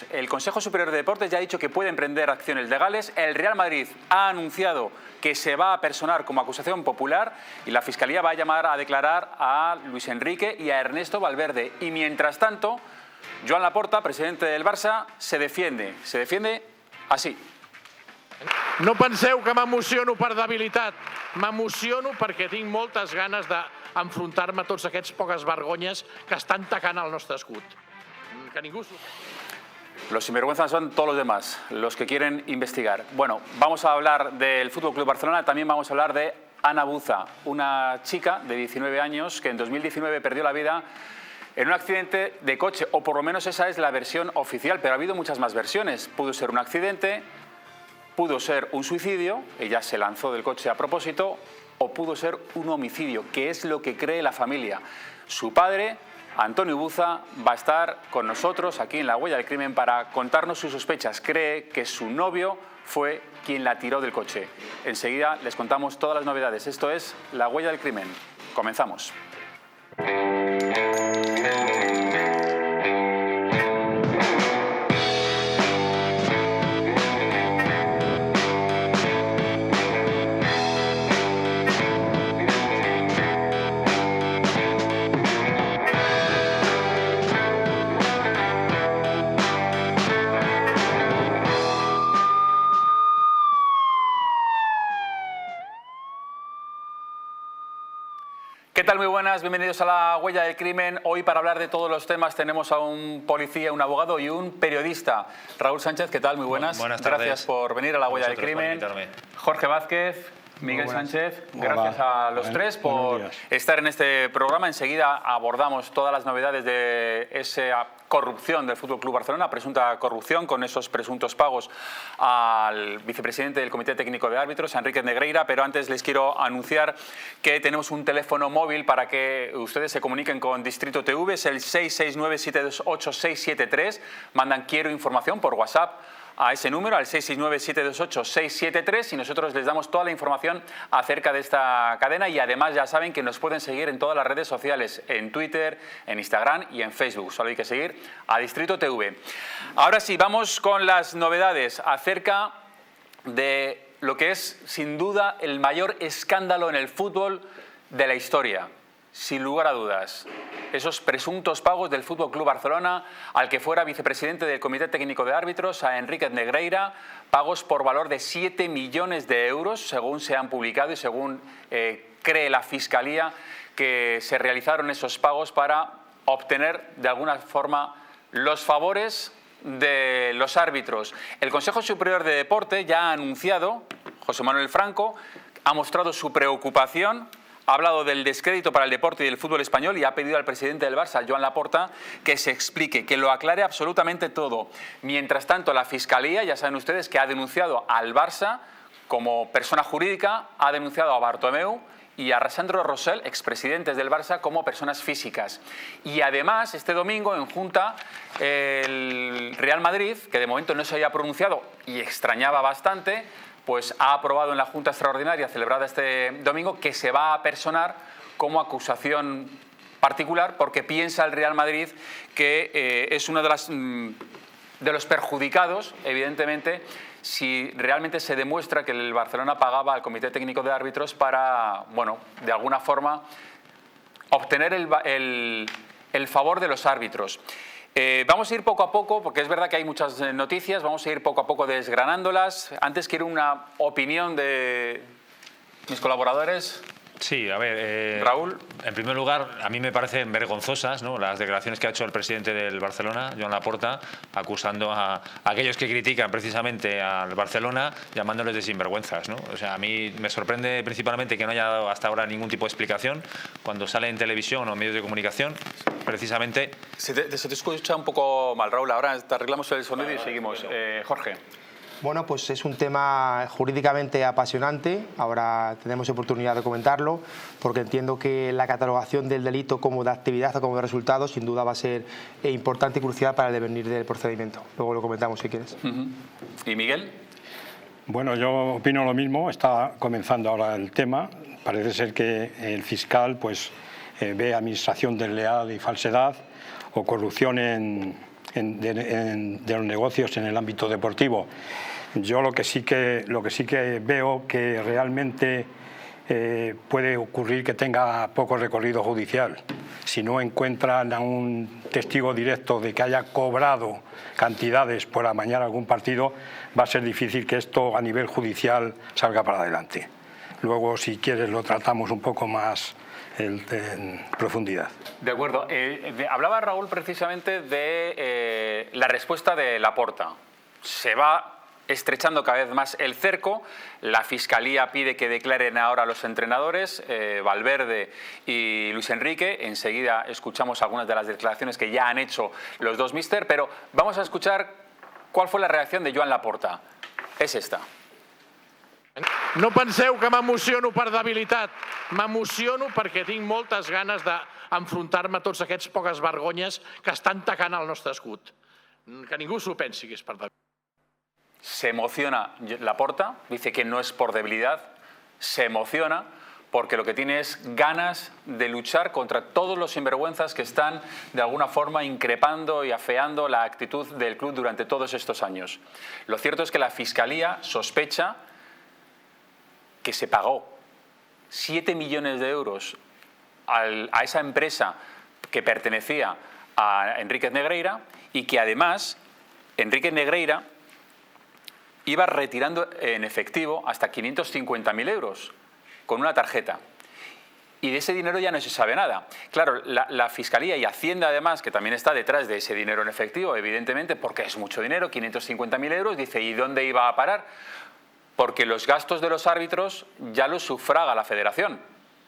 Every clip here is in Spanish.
árbitros. El Consejo Superior de Deportes ya ha dicho que puede emprender acciones legales. El Real Madrid ha anunciado que se va a personar como acusación popular y la Fiscalía va a llamar a declarar a Luis Enrique y a Ernesto Valverde. Y mientras tanto, Joan Laporta, presidente del Barça, se defiende así. No penseu que m'emociono per debilitat. M'emociono perquè tinc moltes ganes d'enfrontar-me a tots aquests poques vergonyes que estan tacant el nostre escut. Que ningú s'ho... Los sinvergüenzas son todos los demás, los que quieren investigar. Bueno, vamos a hablar del Fútbol Club Barcelona, también vamos a hablar de Ana Buza, una chica de 19 años que en 2019 perdió la vida en un accidente de coche, o por lo menos esa es la versión oficial, pero ha habido muchas más versiones. Pudo ser un accidente, pudo ser un suicidio, ella se lanzó del coche a propósito, o pudo ser un homicidio, que es lo que cree la familia. Su padre, Antonio Buza, va a estar con nosotros aquí en La Huella del Crimen para contarnos sus sospechas. Cree que su novio fue quien la tiró del coche. Enseguida les contamos todas las novedades. Esto es La Huella del Crimen. Comenzamos. ¿Qué tal? Muy buenas, bienvenidos a La Huella del Crimen. Hoy para hablar de todos los temas tenemos a un policía, un abogado y un periodista. Raúl Sánchez, ¿qué tal? Muy buenas. Buenas tardes. Gracias por venir a La Huella del Crimen. Jorge Vázquez, Miguel Sánchez, gracias a los tres por estar en este programa. Enseguida abordamos todas las novedades de esa corrupción del Fútbol Club Barcelona, presunta corrupción con esos presuntos pagos al vicepresidente del Comité Técnico de Árbitros, a Enrique Negreira. Pero antes les quiero anunciar que tenemos un teléfono móvil para que ustedes se comuniquen con Distrito TV. Es el 669-728-673. Mandan quiero información por WhatsApp a ese número, al 669-728-673, y nosotros les damos toda la información acerca de esta cadena. Y además ya saben que nos pueden seguir en todas las redes sociales, en Twitter, en Instagram y en Facebook. Solo hay que seguir a Distrito TV. Ahora sí, vamos con las novedades acerca de lo que es sin duda el mayor escándalo en el fútbol de la historia. Sin lugar a dudas, esos presuntos pagos del Fútbol Club Barcelona al que fuera vicepresidente del Comité Técnico de Árbitros, a Enrique Negreira, pagos por valor de 7 millones de euros, según se han publicado y según cree la Fiscalía, que se realizaron esos pagos para obtener de alguna forma los favores de los árbitros. El Consejo Superior de Deporte ya ha anunciado, José Manuel Franco, ha mostrado su preocupación. Ha hablado del descrédito para el deporte y el fútbol español y ha pedido al presidente del Barça, Joan Laporta, que se explique, que lo aclare absolutamente todo. Mientras tanto, la Fiscalía, ya saben ustedes que ha denunciado al Barça como persona jurídica, ha denunciado a Bartomeu y a Sandro Rosell, expresidentes del Barça, como personas físicas. Y además, este domingo en Junta, el Real Madrid, que de momento no se había pronunciado y extrañaba bastante, pues ha aprobado en la Junta Extraordinaria celebrada este domingo que se va a personar como acusación particular porque piensa el Real Madrid que es uno de los perjudicados, evidentemente, si realmente se demuestra que el Barcelona pagaba al Comité Técnico de Árbitros para, bueno, de alguna forma obtener el favor de los árbitros. Vamos a ir poco a poco, porque es verdad que hay muchas noticias, vamos a ir poco a poco desgranándolas. Antes quiero una opinión de mis colaboradores. Sí, a ver, Raúl. En primer lugar, a mí me parecen vergonzosas, ¿no?, las declaraciones que ha hecho el presidente del Barcelona, Joan Laporta, acusando a aquellos que critican precisamente al Barcelona, llamándoles de sinvergüenzas, ¿no? O sea, a mí me sorprende principalmente que no haya dado hasta ahora ningún tipo de explicación cuando sale en televisión o en medios de comunicación, precisamente. Se te escucha un poco mal, Raúl. Ahora te arreglamos el sonido y seguimos. Jorge. Bueno, pues es un tema jurídicamente apasionante. Ahora tenemos oportunidad de comentarlo, porque entiendo que la catalogación del delito como de actividad o como de resultado sin duda va a ser importante y crucial para el devenir del procedimiento. Luego lo comentamos si quieres. ¿Y Miguel? Bueno, yo opino lo mismo. Está comenzando ahora el tema. Parece ser que el fiscal pues ve administración desleal y falsedad o corrupción en de los negocios en el ámbito deportivo. Yo lo que sí que veo que realmente puede ocurrir que tenga poco recorrido judicial. Si no encuentran a un testigo directo de que haya cobrado cantidades por amañar algún partido, va a ser difícil que esto a nivel judicial salga para adelante. Luego, si quieres, lo tratamos un poco más en profundidad. De acuerdo. Hablaba Raúl precisamente de la respuesta de Laporta. Se va estrechando cada vez más el cerco. La Fiscalía pide que declaren ahora a los entrenadores, Valverde y Luis Enrique. Enseguida escuchamos algunas de las declaraciones que ya han hecho los dos míster, pero vamos a escuchar cuál fue la reacción de Joan Laporta. És esta. No penseu que m'emociono per debilitat. M'emociono perquè tinc moltes ganes d'enfrontar-me a tots aquests poques vergonyes que estan tacant el nostre escut. Que ningú s'ho pensi que és per debilitat. Se emociona Laporta, dice que no es por debilidad, se emociona porque lo que tiene es ganas de luchar contra todos los sinvergüenzas que están de alguna forma increpando y afeando la actitud del club durante todos estos años. Lo cierto es que la Fiscalía sospecha que se pagó 7 millones de euros a esa empresa que pertenecía a Enríquez Negreira y que además Enríquez Negreira iba retirando en efectivo hasta 550.000 euros con una tarjeta. Y de ese dinero ya no se sabe nada. Claro, la Fiscalía y Hacienda además, que también está detrás de ese dinero en efectivo, evidentemente, porque es mucho dinero, 550.000 euros, dice, ¿y dónde iba a parar? Porque los gastos de los árbitros ya los sufraga la Federación.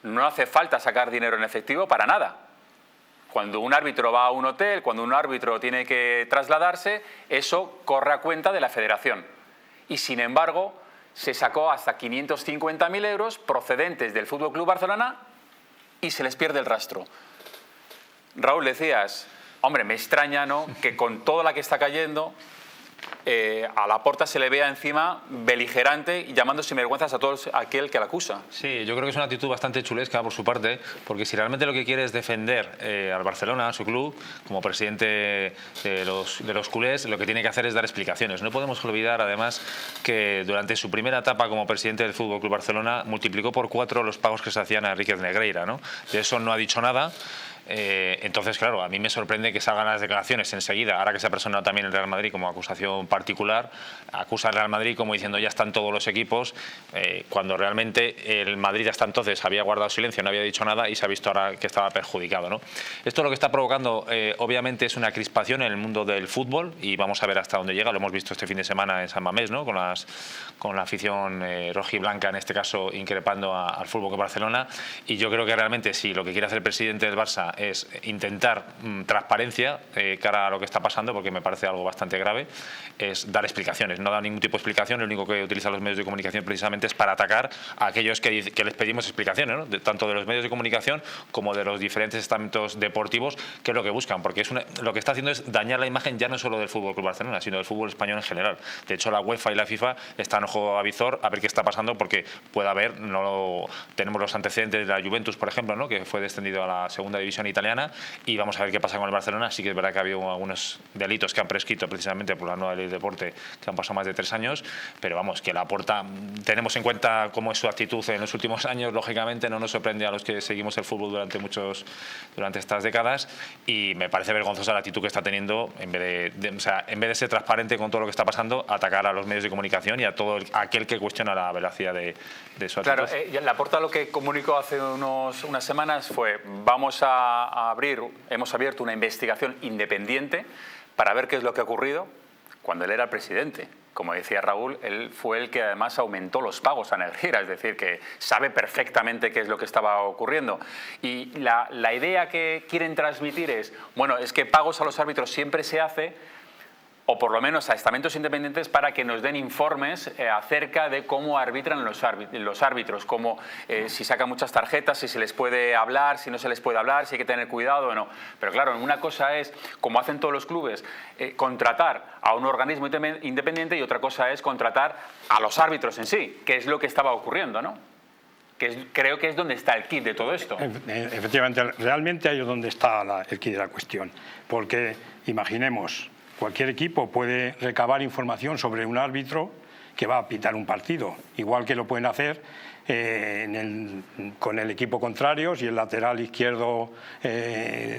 No hace falta sacar dinero en efectivo para nada. Cuando un árbitro va a un hotel, cuando un árbitro tiene que trasladarse, eso corre a cuenta de la Federación. Y sin embargo, se sacó hasta 550.000 euros procedentes del FC Barcelona y se les pierde el rastro. Raúl, decías, hombre, me extraña, ¿no?, que con toda la que está cayendo, a Laporta se le vea encima beligerante y llamando sinvergüenzas a todo aquel que la acusa. Sí, yo creo que es una actitud bastante chulesca por su parte, porque si realmente lo que quiere es defender al Barcelona, a su club, como presidente de los culés, lo que tiene que hacer es dar explicaciones. No podemos olvidar además que durante su primera etapa como presidente del FC Barcelona multiplicó por 4 los pagos que se hacían a Enríquez Negreira, ¿no? De eso no ha dicho nada. Entonces, claro, a mí me sorprende que salgan las declaraciones enseguida, ahora que se ha personado también el Real Madrid como acusación particular, acusa al Real Madrid como diciendo ya están todos los equipos, cuando realmente el Madrid hasta entonces había guardado silencio, no había dicho nada y se ha visto ahora que estaba perjudicado, ¿no? Esto lo que está provocando obviamente es una crispación en el mundo del fútbol y vamos a ver hasta dónde llega. Lo hemos visto este fin de semana en San Mamés, ¿no?, con la afición rojiblanca, en este caso increpando al FC Barcelona, y yo creo que realmente si lo que quiere hacer el presidente del Barça es intentar transparencia cara a lo que está pasando, porque me parece algo bastante grave, es dar explicaciones. No da ningún tipo de explicación, lo único que utilizan los medios de comunicación precisamente es para atacar a aquellos que les pedimos explicaciones, ¿no?, tanto de los medios de comunicación como de los diferentes estamentos deportivos, que es lo que buscan, porque lo que está haciendo es dañar la imagen ya no solo del FC Barcelona, sino del fútbol español en general. De hecho, la UEFA y la FIFA están ojo a visor a ver qué está pasando, porque puede haber, tenemos los antecedentes de la Juventus, por ejemplo, ¿no?, que fue descendido a la segunda división italiana, y vamos a ver qué pasa con el Barcelona. Sí que es verdad que ha habido algunos delitos que han prescrito precisamente por la nueva ley de deporte, que han pasado más de 3 años, pero vamos, que Laporta, tenemos en cuenta cómo es su actitud en los últimos años, lógicamente no nos sorprende a los que seguimos el fútbol durante estas décadas, y me parece vergonzosa la actitud que está teniendo, en vez de ser transparente con todo lo que está pasando, atacar a los medios de comunicación y a todo aquel que cuestiona la veracidad de su actitud. Claro, Laporta lo que comunicó hace unas semanas fue: hemos abierto una investigación independiente para ver qué es lo que ha ocurrido, cuando él era el presidente. Como decía Raúl, él fue el que además aumentó los pagos a Negreira, es decir, que sabe perfectamente qué es lo que estaba ocurriendo. Y la idea que quieren transmitir es, bueno, es que pagos a los árbitros siempre se hace, o por lo menos a estamentos independientes, para que nos den informes acerca de cómo arbitran los árbitros, cómo, si sacan muchas tarjetas, si se les puede hablar, si no se les puede hablar, si hay que tener cuidado o no. Pero claro, una cosa es, como hacen todos los clubes, contratar a un organismo independiente, y otra cosa es contratar a los árbitros en sí, que es lo que estaba ocurriendo, ¿no? Creo que es donde está el quid de todo esto. Efectivamente, realmente ahí es donde está el quid de la cuestión, porque imaginemos cualquier equipo puede recabar información sobre un árbitro que va a pitar un partido, igual que lo pueden hacer con el equipo contrario, si el lateral izquierdo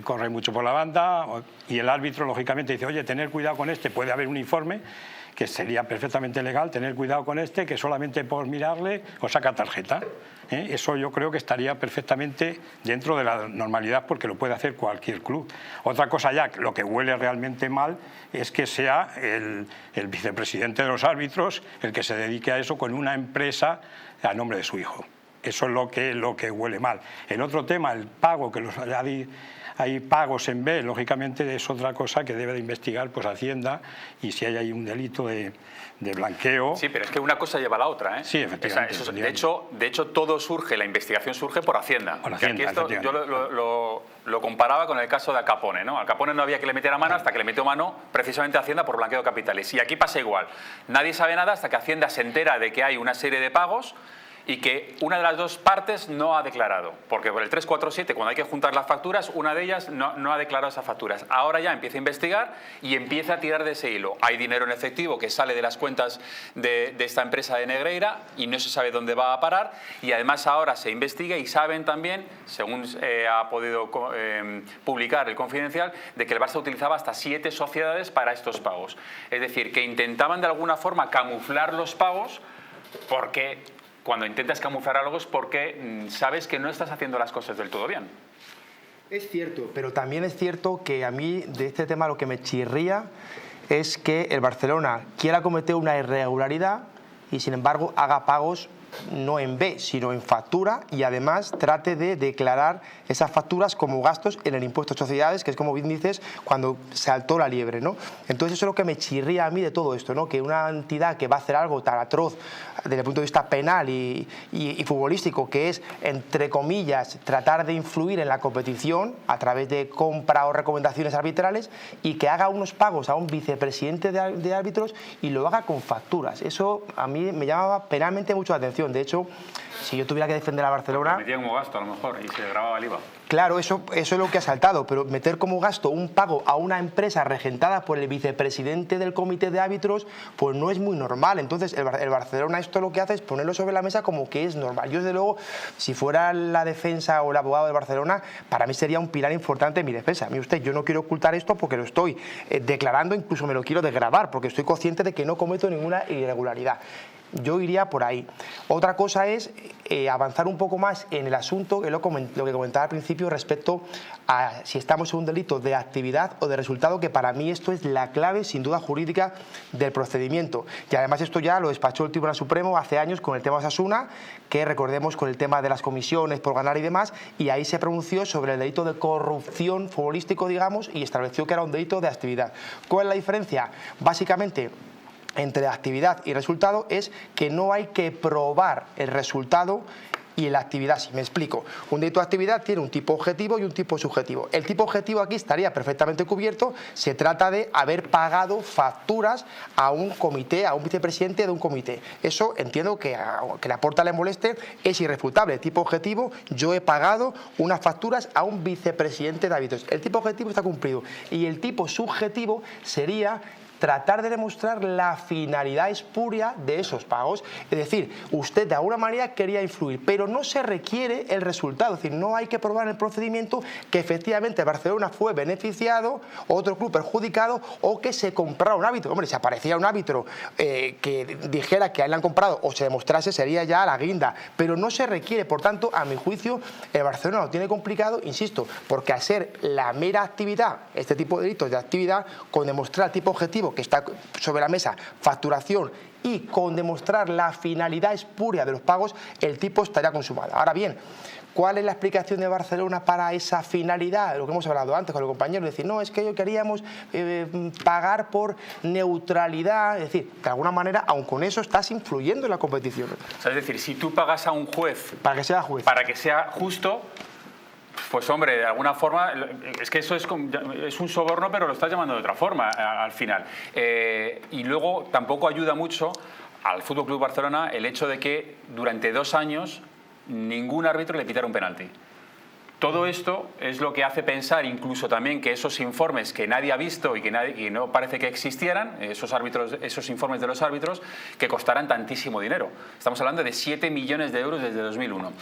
corre mucho por la banda y el árbitro lógicamente dice, oye, tener cuidado con este, puede haber un informe que sería perfectamente legal, tener cuidado con este, que solamente por mirarle os saca tarjeta. Eso yo creo que estaría perfectamente dentro de la normalidad porque lo puede hacer cualquier club. Otra cosa ya, lo que huele realmente mal es que sea el vicepresidente de los árbitros el que se dedique a eso con una empresa a nombre de su hijo. Eso es lo que huele mal. El otro tema, el pago, que hay pagos en B, lógicamente es otra cosa que debe de investigar pues Hacienda, y si hay ahí un delito de blanqueo. Sí, pero es que una cosa lleva a la otra, ¿eh? Sí, efectivamente. De hecho, todo surge, la investigación surge por Hacienda. Por Hacienda, aquí esto, yo lo comparaba con el caso de Al Capone, ¿no? Al Capone no había que le metiera mano hasta que le metió mano precisamente a Hacienda por blanqueo de capitales. Y aquí pasa igual. Nadie sabe nada hasta que Hacienda se entera de que hay una serie de pagos y que una de las dos partes no ha declarado, porque por el 347, cuando hay que juntar las facturas, una de ellas no ha declarado esas facturas. Ahora ya empieza a investigar y empieza a tirar de ese hilo. Hay dinero en efectivo que sale de las cuentas de esta empresa de Negreira y no se sabe dónde va a parar, y además ahora se investiga y saben también, según ha podido publicar el Confidencial, de que el Barça utilizaba hasta 7 sociedades para estos pagos. Es decir, que intentaban de alguna forma camuflar los pagos, porque cuando intentas camuflar algo es porque sabes que no estás haciendo las cosas del todo bien. Es cierto, pero también es cierto que a mí de este tema lo que me chirría es que el Barcelona quiera cometer una irregularidad y sin embargo haga pagos no en B, sino en factura, y además trate de declarar esas facturas como gastos en el impuesto de sociedades, que es, como bien dices, cuando saltó la liebre, ¿no? Entonces eso es lo que me chirría a mí de todo esto, ¿no? Que una entidad que va a hacer algo tan atroz desde el punto de vista penal y futbolístico, que es, entre comillas, tratar de influir en la competición a través de compra o recomendaciones arbitrales, y que haga unos pagos a un vicepresidente de árbitros y lo haga con facturas. Eso a mí me llamaba penalmente mucho la atención. De hecho, si yo tuviera que defender a Barcelona... Metía como gasto a lo mejor y se grababa el IVA. Claro, eso es lo que ha saltado, pero meter como gasto un pago a una empresa regentada por el vicepresidente del comité de árbitros, pues no es muy normal. Entonces el Barcelona esto lo que hace es ponerlo sobre la mesa como que es normal. Yo desde luego, si fuera la defensa o el abogado del Barcelona, para mí sería un pilar importante en mi defensa. Mire usted, yo no quiero ocultar esto porque lo estoy declarando, incluso me lo quiero desgravar, porque estoy consciente de que no cometo ninguna irregularidad. Yo iría por ahí. Otra cosa es avanzar un poco más en el asunto, lo que comentaba al principio respecto a si estamos en un delito de actividad o de resultado, que para mí esto es la clave sin duda jurídica del procedimiento. Y además esto ya lo despachó el Tribunal Supremo hace años con el tema Osasuna, que recordemos con el tema de las comisiones por ganar y demás, y ahí se pronunció sobre el delito de corrupción futbolístico, digamos, y estableció que era un delito de actividad. ¿Cuál es la diferencia? Básicamente, entre actividad y resultado es que no hay que probar el resultado y la actividad. Si me explico, un delito de actividad tiene un tipo objetivo y un tipo subjetivo. El tipo objetivo aquí estaría perfectamente cubierto. Se trata de haber pagado facturas a un comité, a un vicepresidente de un comité. Eso entiendo que la Porta le moleste, es irrefutable. El tipo objetivo, yo he pagado unas facturas a un vicepresidente de árbitros. El tipo objetivo está cumplido. Y el tipo subjetivo sería tratar de demostrar la finalidad espuria de esos pagos. Es decir, usted de alguna manera quería influir, pero no se requiere el resultado. Es decir, no hay que probar en el procedimiento que efectivamente Barcelona fue beneficiado, otro club perjudicado, o que se comprara un árbitro. Hombre, si aparecía un árbitro que dijera que a él le han comprado o se demostrase, sería ya la guinda. Pero no se requiere, por tanto, a mi juicio, el Barcelona lo tiene complicado, insisto, porque al ser la mera actividad, este tipo de delitos de actividad, con demostrar el tipo objetivo que está sobre la mesa, facturación, y con demostrar la finalidad espuria de los pagos, el tipo estaría consumado. Ahora bien, ¿cuál es la explicación de Barcelona para esa finalidad? Lo que hemos hablado antes con el compañero, decir, no, es que yo queríamos pagar por neutralidad, es decir, de alguna manera, aun con eso, estás influyendo en la competición. O sea, es decir, si tú pagas a un juez para que sea juez, para que sea justo, pues hombre, de alguna forma, es que eso es un soborno, pero lo estás llamando de otra forma al final. Y luego tampoco ayuda mucho al FC Barcelona el hecho de que durante 2 años ningún árbitro le pitara un penalti. Todo esto es lo que hace pensar incluso también que esos informes que nadie ha visto y que no parece que existieran, esos informes de los árbitros, que costarán tantísimo dinero. Estamos hablando de 7 millones de euros desde 2001.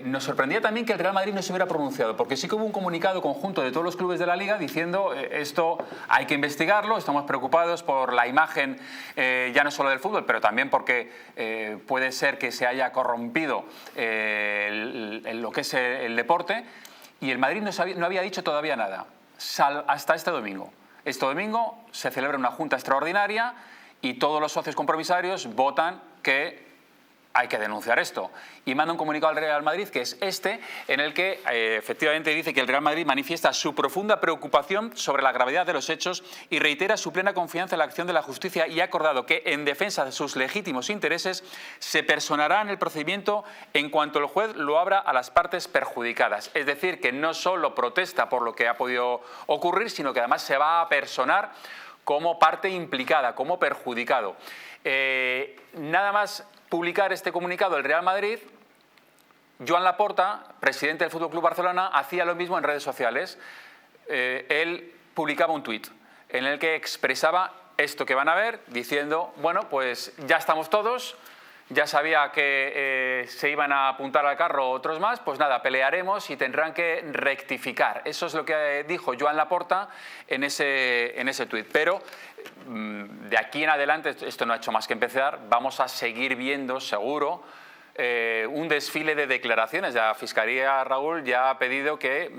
Nos sorprendía también que el Real Madrid no se hubiera pronunciado, porque sí que hubo un comunicado conjunto de todos los clubes de la Liga diciendo esto hay que investigarlo, estamos preocupados por la imagen ya no solo del fútbol, pero también porque puede ser que se haya corrompido lo que es el deporte, y el Madrid no había dicho todavía nada, hasta este domingo. Este domingo se celebra una junta extraordinaria y todos los socios compromisarios votan que hay que denunciar esto. Y manda un comunicado al Real Madrid, que es en el que efectivamente dice que el Real Madrid manifiesta su profunda preocupación sobre la gravedad de los hechos y reitera su plena confianza en la acción de la justicia, y ha acordado que, en defensa de sus legítimos intereses, se personará en el procedimiento en cuanto el juez lo abra a las partes perjudicadas. Es decir, que no solo protesta por lo que ha podido ocurrir, sino que además se va a personar como parte implicada, como perjudicado. Nada más publicar este comunicado el Real Madrid, Joan Laporta, presidente del FC Barcelona, hacía lo mismo en redes sociales. Él publicaba un tuit en el que expresaba esto que van a ver, diciendo, bueno, pues ya estamos todos, ya sabía que se iban a apuntar al carro otros más, pues nada, pelearemos y tendrán que rectificar. Eso es lo que dijo Joan Laporta en ese tuit. Pero de aquí en adelante, esto no ha hecho más que empezar, vamos a seguir viendo, seguro, un desfile de declaraciones. La Fiscalía, Raúl, ya ha pedido que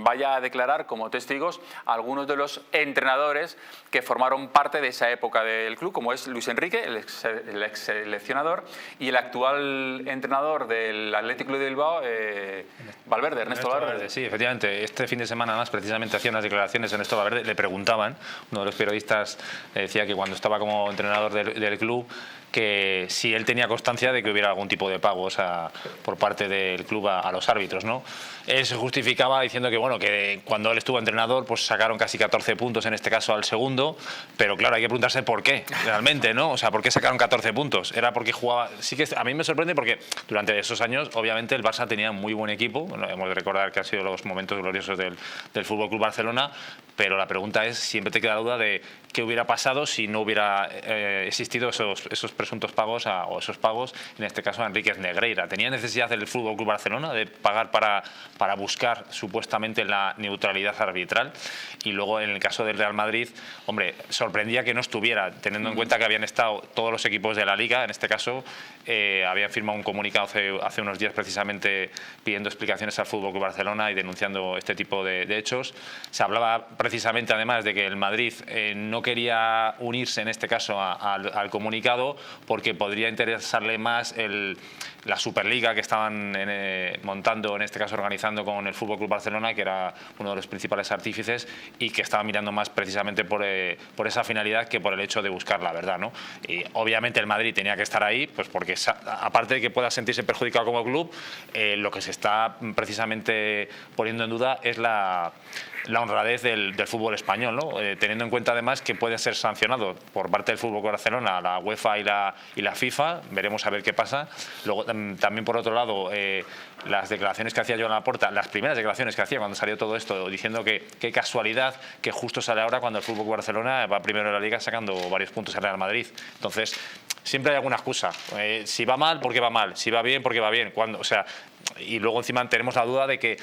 vaya a declarar como testigos a algunos de los entrenadores que formaron parte de esa época del club, como es Luis Enrique, el ex seleccionador, y el actual entrenador del Athletic Club de Bilbao, Valverde, Ernesto Valverde. Sí, efectivamente. Este fin de semana, más precisamente, hacía unas declaraciones a Ernesto Valverde. Le preguntaban, uno de los periodistas decía que cuando estaba como entrenador del club, que si él tenía constancia de que hubiera algún tipo de pagos por parte del club a los árbitros, ¿no? Él se justificaba diciendo que, bueno, que cuando él estuvo entrenador, pues sacaron casi 14 puntos, en este caso al segundo, pero claro, hay que preguntarse por qué, realmente, ¿no? O sea, ¿por qué sacaron 14 puntos? Era porque jugaba... Sí que a mí me sorprende porque durante esos años, obviamente, el Barça tenía muy buen equipo. Bueno, hemos de recordar que han sido los momentos gloriosos del FC Barcelona, pero la pregunta es, siempre te queda la duda de qué hubiera pasado si no hubiera existido esos presuntos pagos o esos pagos, en este caso a Enríquez Negreira. ¿Tenía necesidad el FC Barcelona de pagar para buscar supuestamente la neutralidad arbitral? Y luego, en el caso del Real Madrid, hombre, sorprendía que no estuviera, teniendo en cuenta que habían estado todos los equipos de la Liga, en este caso, habían firmado un comunicado hace unos días precisamente pidiendo explicaciones al FC Barcelona y denunciando este tipo de hechos. Se hablaba precisamente, además, de que el Madrid no quería unirse, en este caso, al comunicado, porque podría interesarle más la Superliga que estaban montando, en este caso organizando con el FC Barcelona, que era uno de los principales artífices, y que estaba mirando más precisamente por esa finalidad que por el hecho de buscar la verdad, ¿no? Y obviamente el Madrid tenía que estar ahí, pues porque aparte de que pueda sentirse perjudicado como club, lo que se está precisamente poniendo en duda es la honradez del fútbol español, ¿no? Teniendo en cuenta además que puede ser sancionado por parte del FC Barcelona, la UEFA y la FIFA. Veremos a ver qué pasa. Luego también, por otro lado, las declaraciones que hacía Joan Laporta, las primeras declaraciones que hacía cuando salió todo esto, diciendo que qué casualidad que justo sale ahora cuando el FC Barcelona va primero en la Liga sacando varios puntos al Real Madrid. Entonces, siempre hay alguna excusa. Si va mal, ¿por qué va mal? Si va bien, ¿por qué va bien? O sea, y luego encima tenemos la duda de que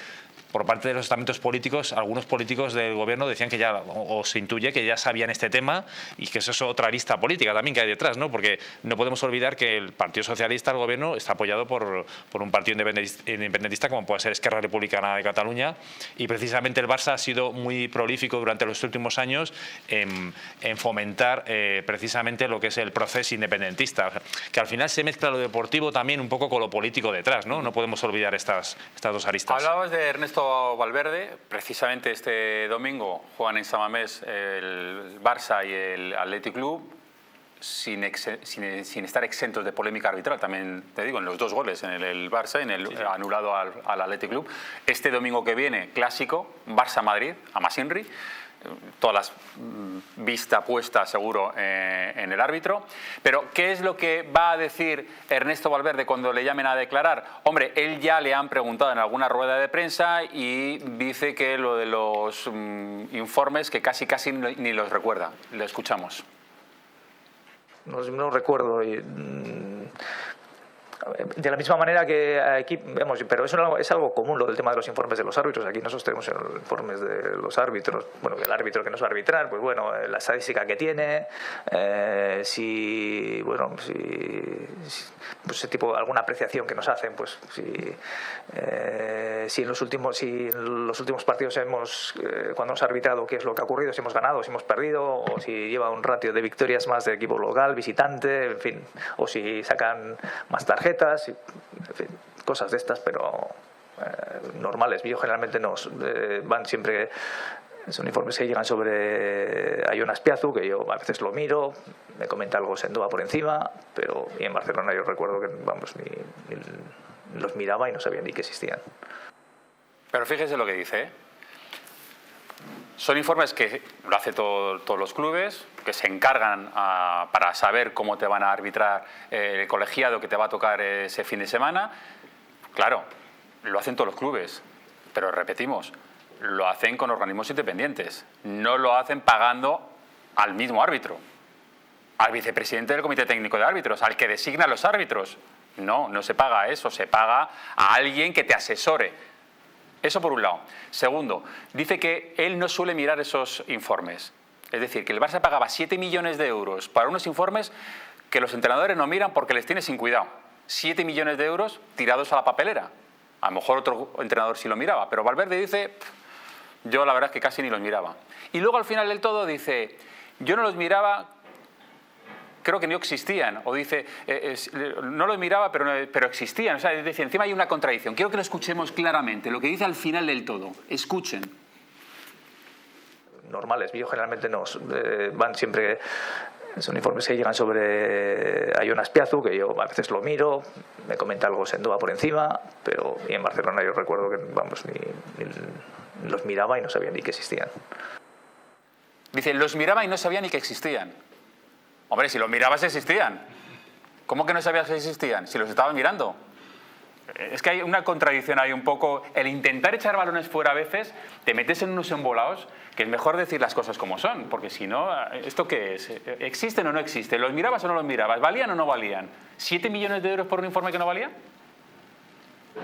por parte de los estamentos políticos, algunos políticos del gobierno decían que ya, o se intuye que ya sabían este tema, y que eso es otra lista política también que hay detrás, ¿no? Porque no podemos olvidar que el Partido Socialista, el gobierno, está apoyado por un partido independentista como puede ser Esquerra Republicana de Cataluña, y precisamente el Barça ha sido muy prolífico durante los últimos años en fomentar precisamente lo que es el proceso independentista, que al final se mezcla lo deportivo también un poco con lo político detrás, ¿no? No podemos olvidar estas dos aristas. Hablabas de Ernesto Valverde. Precisamente este domingo juegan en San Mamés el Barça y el Athletic Club, sin estar exentos de polémica arbitral, también te digo, en los dos goles, en el Barça, en el anulado al Athletic Club. Este domingo que viene, clásico, Barça-Madrid, a Masinri. todas las vista puesta seguro en el árbitro. Pero ¿qué es lo que va a decir Ernesto Valverde cuando le llamen a declarar? Hombre, él ya le han preguntado en alguna rueda de prensa y dice que lo de los informes que casi ni los recuerda. Le escuchamos. No recuerdo. De la misma manera que aquí vemos, pero eso es algo común, lo del tema de los informes de los árbitros. Aquí nosotros tenemos informes de los árbitros, bueno, el árbitro que nos va a arbitrar, pues bueno, la estadística que tiene, si pues ese tipo, alguna apreciación que nos hacen, pues si en los últimos partidos cuando hemos arbitrado, qué es lo que ha ocurrido, si hemos ganado, si hemos perdido, o si lleva un ratio de victorias más del equipo local, visitante, en fin, o si sacan más tarjetas, en fin, cosas de estas, pero normales. Yo generalmente van siempre, son informes que llegan sobre Ion Azpiazu, que yo a veces lo miro, me comenta algo Sendoa por encima, pero y en Barcelona yo recuerdo que ni los miraba y no sabía ni que existían. Pero fíjese lo que dice, ¿eh? Son informes que lo hacen todos los clubes, que se encargan para saber cómo te van a arbitrar el colegiado que te va a tocar ese fin de semana. Claro, lo hacen todos los clubes, pero repetimos, lo hacen con organismos independientes. No lo hacen pagando al mismo árbitro, al vicepresidente del Comité Técnico de Árbitros, al que designa a los árbitros. No se paga a eso, se paga a alguien que te asesore. Eso por un lado. Segundo, dice que él no suele mirar esos informes. Es decir, que el Barça pagaba 7 millones de euros para unos informes que los entrenadores no miran porque les tiene sin cuidado. 7 millones de euros tirados a la papelera. A lo mejor otro entrenador sí lo miraba, pero Valverde dice, yo la verdad es que casi ni los miraba. Y luego al final del todo dice, yo no los miraba, creo que no existían, o dice, no los miraba, pero existían. O sea, es decir, encima hay una contradicción. Quiero que lo escuchemos claramente, lo que dice al final del todo. Escuchen. Normales. Yo generalmente van siempre, son informes que llegan sobre Ion Azpiazu, que yo a veces lo miro, me comenta algo Sendoa por encima, pero y en Barcelona yo recuerdo que ni los miraba y no sabía ni que existían. Dice, los miraba y no sabía ni que existían. Hombre, si los mirabas existían. ¿Cómo que no sabías que existían? Si los estabas mirando. Es que hay una contradicción ahí un poco. El intentar echar balones fuera a veces, te metes en unos embolados que es mejor decir las cosas como son. Porque si no, ¿esto qué es? ¿Existen o no existen? ¿Los mirabas o no los mirabas? ¿Valían o no valían? ¿7 millones de euros por un informe que no valía?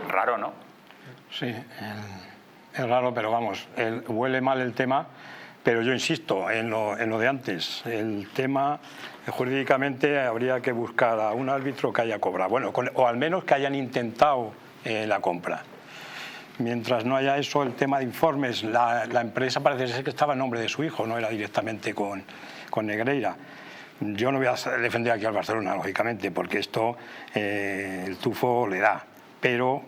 Raro, ¿no? Sí, es raro, pero vamos, huele mal el tema. Pero yo insisto en lo de antes. El tema, jurídicamente, habría que buscar a un árbitro que haya cobrado. Bueno, o al menos que hayan intentado la compra. Mientras no haya eso, el tema de informes, la empresa parece ser que estaba en nombre de su hijo, no era directamente con Negreira. Yo no voy a defender aquí al Barcelona, lógicamente, porque esto el tufo le da. Pero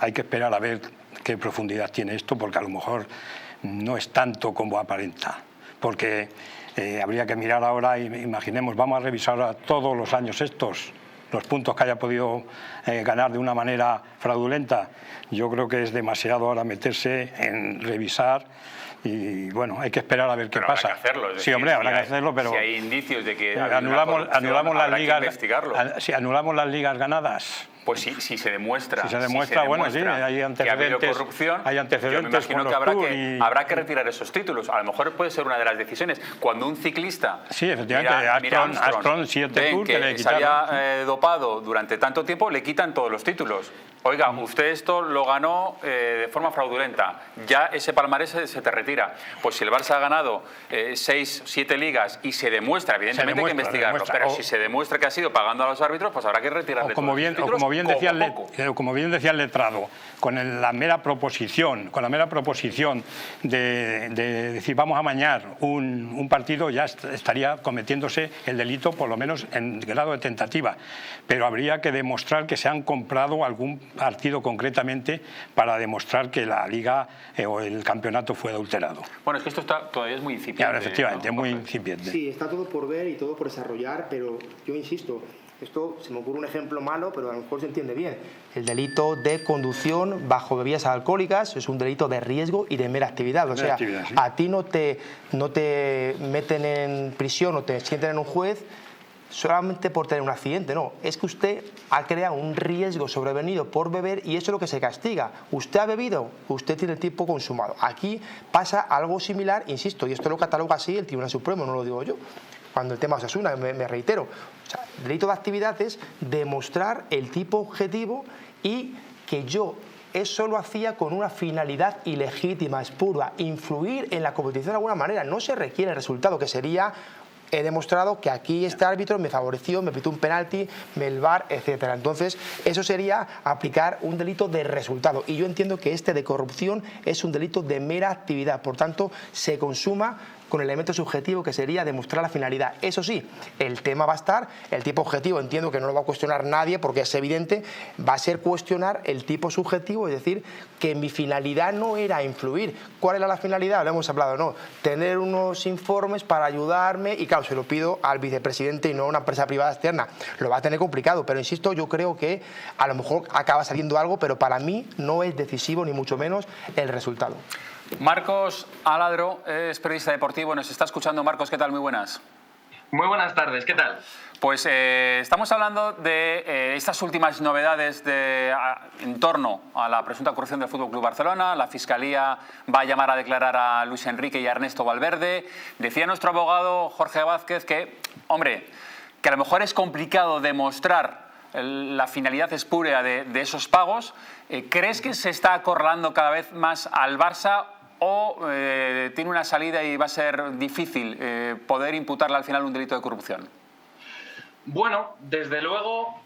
hay que esperar a ver qué profundidad tiene esto, porque a lo mejor no es tanto como aparenta, porque habría que mirar ahora, imaginemos, vamos a revisar ahora todos los años los puntos que haya podido ganar de una manera fraudulenta. Yo creo que es demasiado ahora meterse en revisar y bueno, hay que esperar a ver qué pasa. Habrá que hacerlo, es decir, sí, hombre, habrá que hacerlo, pero si hay indicios de que anulamos las ligas, si anulamos las ligas ganadas. Pues si se demuestra. Si se demuestra, bueno, sí, hay antecedentes. Que ha habido corrupción, hay antecedentes. Yo me imagino que habrá que retirar esos títulos. A lo mejor puede ser una de las decisiones. Cuando un ciclista. Sí, efectivamente, Armstrong 7 Tour que le quitaron. Se haya dopado durante tanto tiempo, le quitan todos los títulos. Oiga, usted esto lo ganó de forma fraudulenta. Ya ese palmarés se te retira. Pues si el Barça ha ganado 6, 7 ligas y se demuestra, evidentemente hay que investigarlo. Pero si se demuestra que ha sido pagando a los árbitros, pues habrá que retirarle todos los títulos. Como bien decía el letrado, con la mera proposición de decir vamos a amañar un partido, ya estaría cometiéndose el delito, por lo menos en grado de tentativa. Pero habría que demostrar que se han comprado algún partido concretamente para demostrar que la liga o el campeonato fue adulterado. Bueno, es que esto todavía es muy incipiente. Claro, efectivamente, ¿no? Muy incipiente. Sí, está todo por ver y todo por desarrollar, pero yo insisto, esto se me ocurre un ejemplo malo, pero a lo mejor se entiende bien. El delito de conducción bajo bebidas alcohólicas es un delito de riesgo y de mera actividad. O sea, actividad, sí. a ti no te meten en prisión o te sienten en un juez solamente por tener un accidente, no. Es que usted ha creado un riesgo sobrevenido por beber y eso es lo que se castiga. Usted ha bebido, usted tiene el tiempo consumado. Aquí pasa algo similar, insisto, y esto lo cataloga así el Tribunal Supremo, no lo digo yo. Cuando el tema Osasuna, me reitero, o sea, el delito de actividad es demostrar el tipo objetivo y que yo eso lo hacía con una finalidad ilegítima, espurda, influir en la competición de alguna manera. No se requiere el resultado, que sería: he demostrado que aquí este árbitro me favoreció, me pitó un penalti, el VAR, etcétera. Entonces, eso sería aplicar un delito de resultado. Y yo entiendo que este de corrupción es un delito de mera actividad. Por tanto, se consuma con el elemento subjetivo, que sería demostrar la finalidad. Eso sí, el tema va a estar, el tipo objetivo entiendo que no lo va a cuestionar nadie porque es evidente, va a ser cuestionar el tipo subjetivo, es decir, que mi finalidad no era influir. ¿Cuál era la finalidad? Lo hemos hablado, no, tener unos informes para ayudarme y claro, se lo pido al vicepresidente y no a una empresa privada externa. Lo va a tener complicado, pero insisto, yo creo que a lo mejor acaba saliendo algo, pero para mí no es decisivo ni mucho menos el resultado. Marcos Aladro es periodista deportivo, nos está escuchando. Marcos, ¿qué tal? Muy buenas. Muy buenas tardes, ¿qué tal? Pues estamos hablando de estas últimas novedades en torno a la presunta corrupción del FC Barcelona. La Fiscalía va a llamar a declarar a Luis Enrique y a Ernesto Valverde. Decía nuestro abogado Jorge Vázquez que, hombre, que a lo mejor es complicado demostrar la finalidad espúrea de esos pagos. ¿Crees que se está acorralando cada vez más al Barça o tiene una salida y va a ser difícil poder imputarle al final un delito de corrupción? Bueno, desde luego,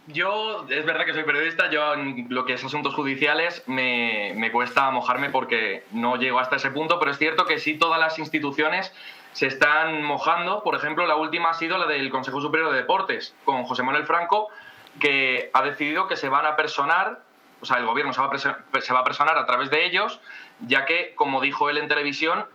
es verdad que soy periodista, yo en lo que es asuntos judiciales me cuesta mojarme porque no llego hasta ese punto, pero es cierto que sí todas las instituciones se están mojando. Por ejemplo, la última ha sido la del Consejo Superior de Deportes, con José Manuel Franco, que ha decidido que se van a personar, o sea, el gobierno se va a personar a través de ellos, ya que, como dijo él en televisión,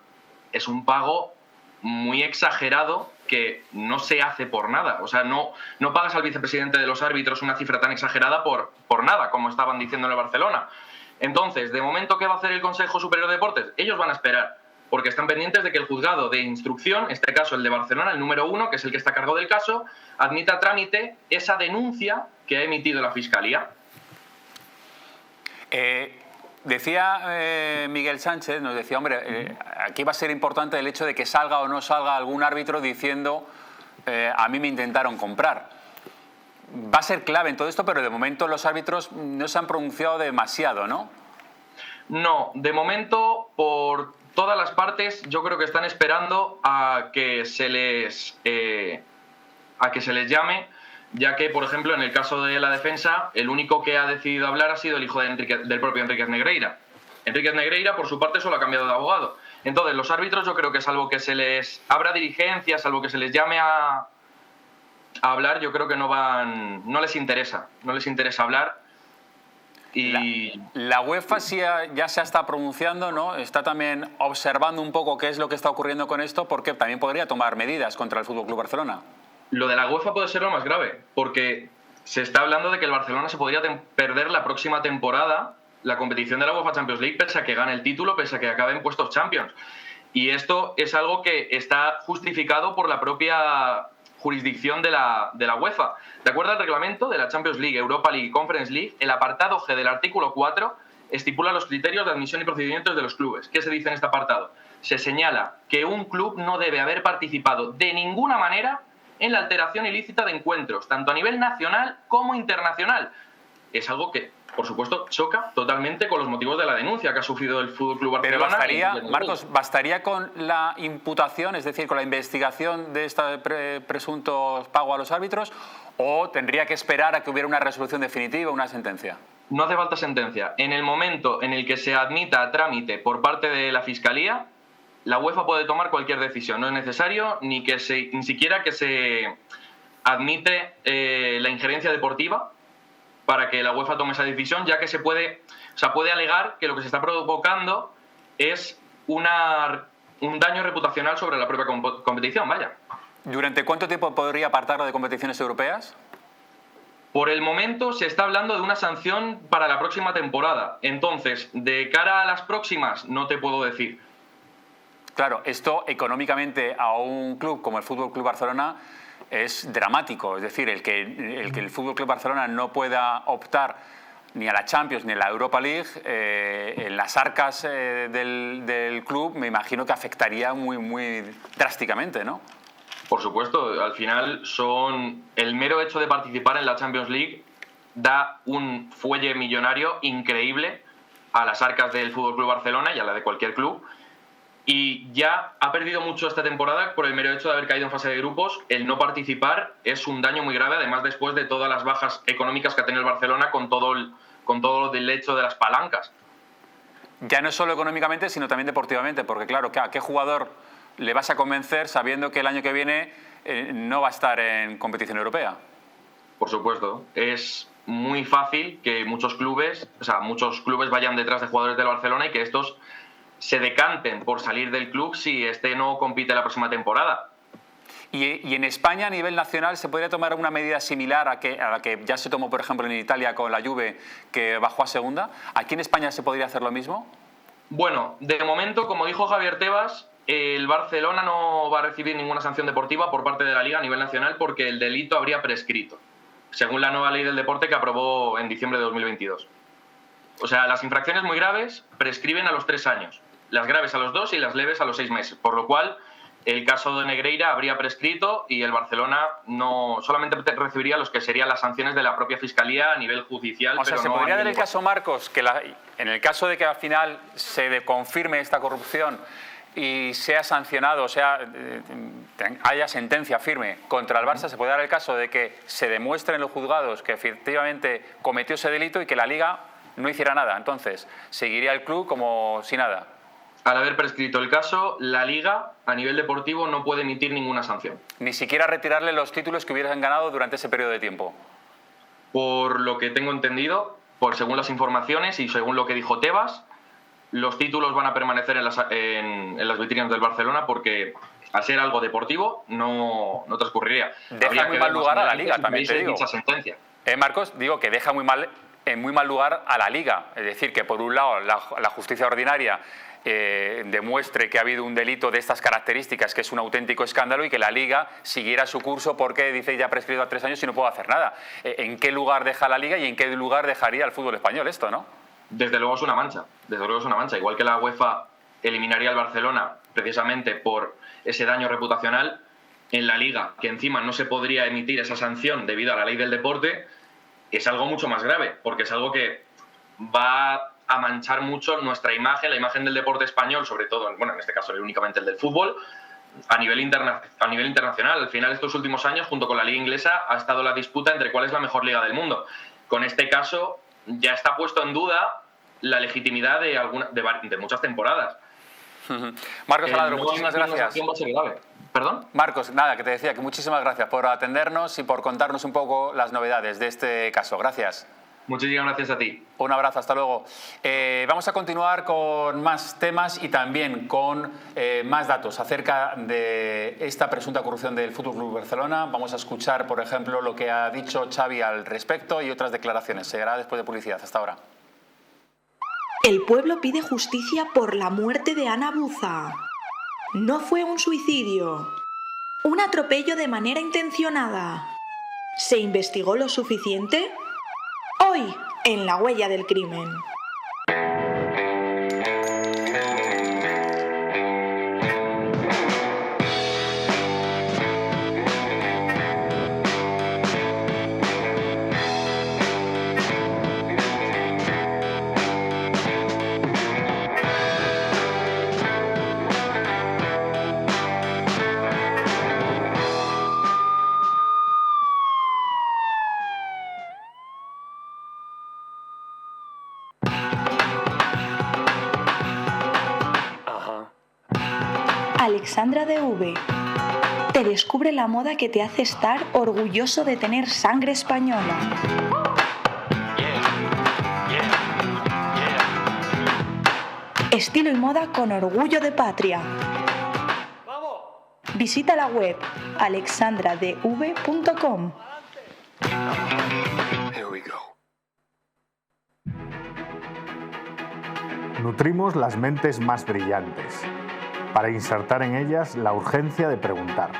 es un pago muy exagerado que no se hace por nada. O sea, no pagas al vicepresidente de los árbitros una cifra tan exagerada por nada, como estaban diciendo en el Barcelona. Entonces, de momento, ¿qué va a hacer el Consejo Superior de Deportes? Ellos van a esperar, porque están pendientes de que el juzgado de instrucción, en este caso el de Barcelona, el número 1, que es el que está a cargo del caso, admita a trámite esa denuncia que ha emitido la Fiscalía. Decía Miguel Sánchez, nos decía, hombre, aquí va a ser importante el hecho de que salga o no salga algún árbitro diciendo a mí me intentaron comprar. Va a ser clave en todo esto, pero de momento los árbitros no se han pronunciado demasiado, ¿no? No, de momento, por todas las partes, yo creo que están esperando a que se les llame, ya que, por ejemplo, en el caso de la defensa, el único que ha decidido hablar ha sido el hijo del propio Enríquez Negreira. Enríquez Negreira, por su parte, solo ha cambiado de abogado. Entonces, los árbitros, yo creo que salvo que se les abra diligencias, salvo que se les llame a hablar, yo creo que no les interesa hablar. Y la UEFA sí ya se está pronunciando, ¿no? Está también observando un poco qué es lo que está ocurriendo con esto, porque también podría tomar medidas contra el FC Barcelona. Lo de la UEFA puede ser lo más grave, porque se está hablando de que el Barcelona se podría perder la próxima temporada la competición de la UEFA Champions League, pese a que gane el título, pese a que acabe en puestos Champions. Y esto es algo que está justificado por la propia jurisdicción de la UEFA. De acuerdo al reglamento de la Champions League, Europa League y Conference League, el apartado G del artículo 4 estipula los criterios de admisión y procedimientos de los clubes. ¿Qué se dice en este apartado? Se señala que un club no debe haber participado de ninguna manera en la alteración ilícita de encuentros, tanto a nivel nacional como internacional. Es algo que, por supuesto, choca totalmente con los motivos de la denuncia que ha sufrido el FC Barcelona. Pero Marcos, ¿bastaría con la imputación, es decir, con la investigación de este presunto pago a los árbitros, o tendría que esperar a que hubiera una resolución definitiva, una sentencia? No hace falta sentencia. En el momento en el que se admita a trámite por parte de la Fiscalía, la UEFA puede tomar cualquier decisión. No es necesario ni siquiera que se admite la injerencia deportiva para que la UEFA tome esa decisión, ya que puede alegar que lo que se está provocando es un daño reputacional sobre la propia competición, vaya. ¿Durante cuánto tiempo podría apartarlo de competiciones europeas? Por el momento se está hablando de una sanción para la próxima temporada. Entonces, de cara a las próximas, no te puedo decir. Claro, esto económicamente a un club como el FC Barcelona es dramático. Es decir, el que el FC Barcelona no pueda optar ni a la Champions ni a la Europa League, en las arcas del club me imagino que afectaría muy drásticamente, ¿no? Por supuesto, al final el mero hecho de participar en la Champions League da un fuelle millonario increíble a las arcas del FC Barcelona y a la de cualquier club. Y ya ha perdido mucho esta temporada por el mero hecho de haber caído en fase de grupos. El no participar es un daño muy grave, además después de todas las bajas económicas que ha tenido el Barcelona con todo el hecho de las palancas. Ya no solo económicamente, sino también deportivamente, porque claro, ¿a qué jugador le vas a convencer sabiendo que el año que viene no va a estar en competición europea? Por supuesto, es muy fácil que muchos clubes vayan detrás de jugadores del Barcelona y que estos se decanten por salir del club si este no compite la próxima temporada. ¿Y en España a nivel nacional se podría tomar una medida similar a la que ya se tomó, por ejemplo, en Italia con la Juve, que bajó a segunda? ¿Aquí en España se podría hacer lo mismo? Bueno, de momento, como dijo Javier Tebas, el Barcelona no va a recibir ninguna sanción deportiva por parte de la Liga a nivel nacional porque el delito habría prescrito, según la nueva ley del deporte que aprobó en diciembre de 2022. O sea, las infracciones muy graves prescriben a los 3 años, las graves a los 2 y las leves a los 6 meses, por lo cual el caso de Negreira habría prescrito y el Barcelona no solamente recibiría los que serían las sanciones de la propia Fiscalía a nivel judicial. O sea, ¿se podría dar el caso, Marcos, que en el caso de que al final se confirme esta corrupción y sea sancionado, o sea, haya sentencia firme contra el Barça, se puede dar el caso de que se demuestre en los juzgados que efectivamente cometió ese delito y que la Liga no hiciera nada? Entonces, seguiría el club como si nada. Al haber prescrito el caso, la Liga, a nivel deportivo, no puede emitir ninguna sanción. Ni siquiera retirarle los títulos que hubieran ganado durante ese periodo de tiempo. Por lo que tengo entendido, según las informaciones y según lo que dijo Tebas, los títulos van a permanecer en las vitrinas del Barcelona porque, al ser algo deportivo, no transcurriría. Deja muy mal lugar a la Liga, también te digo. Dicha sentencia. Marcos, digo que deja en muy mal lugar a la Liga. Es decir, que por un lado la justicia ordinaria demuestre que ha habido un delito de estas características, que es un auténtico escándalo, y que la Liga siguiera su curso porque dice ya prescrito a 3 años y no puedo hacer nada. ¿En qué lugar deja la Liga y en qué lugar dejaría el fútbol español esto, no? Desde luego es una mancha. Desde luego es una mancha. Igual que la UEFA eliminaría al Barcelona precisamente por ese daño reputacional, en la Liga, que encima no se podría emitir esa sanción debido a la ley del deporte, es algo mucho más grave, porque es algo que va a manchar mucho nuestra imagen, la imagen del deporte español, sobre todo, bueno, en este caso únicamente el del fútbol, a nivel internacional. Al final, estos últimos años, junto con la liga inglesa, ha estado la disputa entre cuál es la mejor liga del mundo. Con este caso, ya está puesto en duda la legitimidad de muchas temporadas. Marcos Aladro, muchísimas gracias. ¿Perdón? Marcos, nada, que te decía que muchísimas gracias por atendernos y por contarnos un poco las novedades de este caso. Gracias. Muchísimas gracias a ti. Un abrazo, hasta luego. Vamos a continuar con más temas y también con más datos acerca de esta presunta corrupción del FC Barcelona. Vamos a escuchar, por ejemplo, lo que ha dicho Xavi al respecto y otras declaraciones. Se hará después de publicidad. Hasta ahora. El pueblo pide justicia por la muerte de Ana Buza. No fue un suicidio. Un atropello de manera intencionada. ¿Se investigó lo suficiente? Hoy, en La Huella del Crimen. Alexandra DV te descubre la moda que te hace estar orgulloso de tener sangre española. Estilo y moda con orgullo de patria. Visita la web alexandradv.com. Nutrimos las mentes más brillantes, para insertar en ellas la urgencia de preguntar.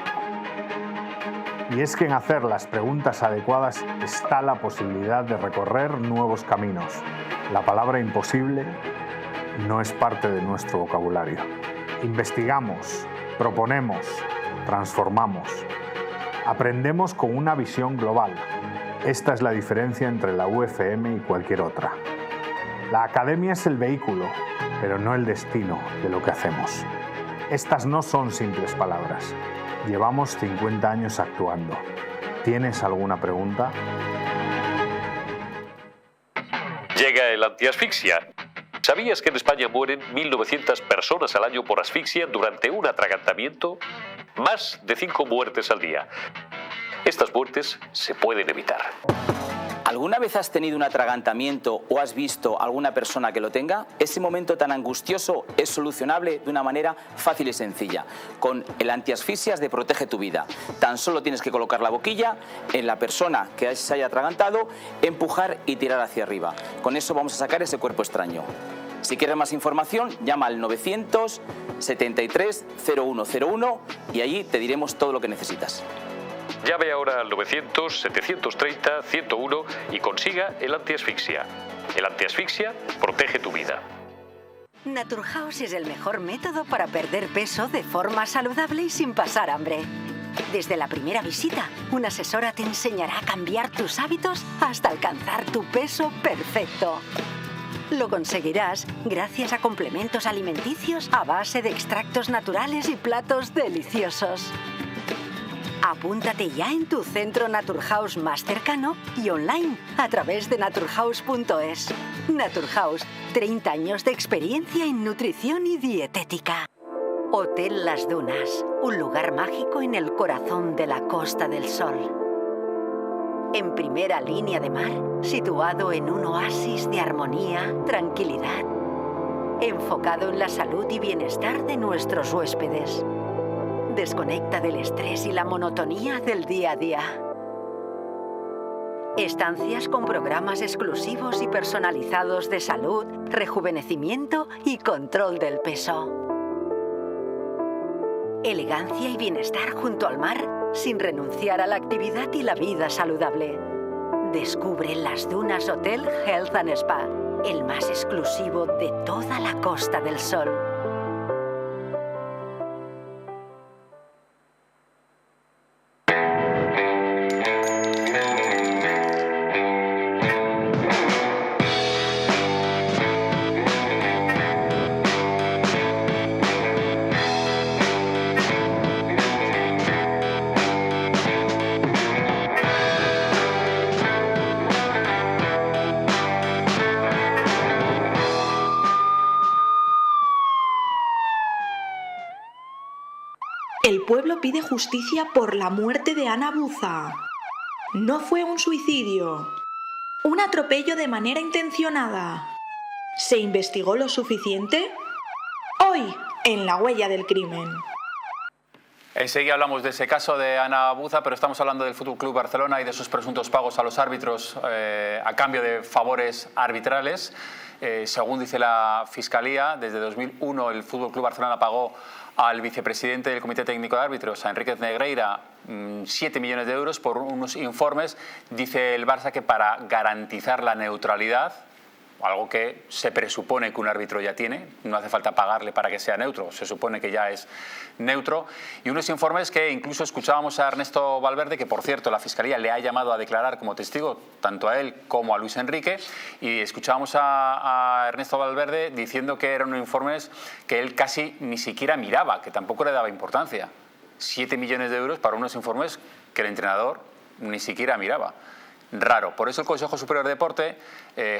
Y es que en hacer las preguntas adecuadas está la posibilidad de recorrer nuevos caminos. La palabra imposible no es parte de nuestro vocabulario. Investigamos, proponemos, transformamos. Aprendemos con una visión global. Esta es la diferencia entre la UFM y cualquier otra. La academia es el vehículo, pero no el destino de lo que hacemos. Estas no son simples palabras. Llevamos 50 años actuando. ¿Tienes alguna pregunta? Llega el antiasfixia. ¿Sabías que en España mueren 1.900 personas al año por asfixia durante un atragantamiento? Más de 5 muertes al día. Estas muertes se pueden evitar. ¿Alguna vez has tenido un atragantamiento o has visto a alguna persona que lo tenga? Ese momento tan angustioso es solucionable de una manera fácil y sencilla. Con el antiasfixias de Protege tu Vida. Tan solo tienes que colocar la boquilla en la persona que se haya atragantado, empujar y tirar hacia arriba. Con eso vamos a sacar ese cuerpo extraño. Si quieres más información, llama al 973 0101 y allí te diremos todo lo que necesitas. Llame ahora al 900-730-101 y consiga el antiasfixia. El antiasfixia protege tu vida. Naturhaus es el mejor método para perder peso de forma saludable y sin pasar hambre. Desde la primera visita, una asesora te enseñará a cambiar tus hábitos hasta alcanzar tu peso perfecto. Lo conseguirás gracias a complementos alimenticios a base de extractos naturales y platos deliciosos. Apúntate ya en tu centro Naturhaus más cercano y online a través de naturhaus.es. Naturhaus, 30 años de experiencia en nutrición y dietética. Hotel Las Dunas, un lugar mágico en el corazón de la Costa del Sol. En primera línea de mar, situado en un oasis de armonía, tranquilidad, enfocado en la salud y bienestar de nuestros huéspedes. Desconecta del estrés y la monotonía del día a día. Estancias con programas exclusivos y personalizados de salud, rejuvenecimiento y control del peso. Elegancia y bienestar junto al mar, sin renunciar a la actividad y la vida saludable. Descubre Las Dunas Hotel Health and Spa, el más exclusivo de toda la Costa del Sol. El pueblo pide justicia por la muerte de Ana Buza. No fue un suicidio. Un atropello de manera intencionada. ¿Se investigó lo suficiente? Hoy, en La Huella del Crimen. Enseguida hablamos de ese caso de Ana Buza, pero estamos hablando del FC Barcelona y de sus presuntos pagos a los árbitros a cambio de favores arbitrales. Según dice la Fiscalía, desde 2001 el FC Barcelona pagó al vicepresidente del Comité Técnico de Árbitros, a Enríquez Negreira, 7 millones de euros por unos informes. Dice el Barça que para garantizar la neutralidad, algo que se presupone que un árbitro ya tiene, no hace falta pagarle para que sea neutro, se supone que ya es neutro, y unos informes que incluso escuchábamos a Ernesto Valverde, que por cierto la Fiscalía le ha llamado a declarar como testigo tanto a él como a Luis Enrique, y escuchábamos a Ernesto Valverde diciendo que eran unos informes que él casi ni siquiera miraba, que tampoco le daba importancia. 7 millones de euros para unos informes que el entrenador ni siquiera miraba. Raro. Por eso el Consejo Superior de Deporte,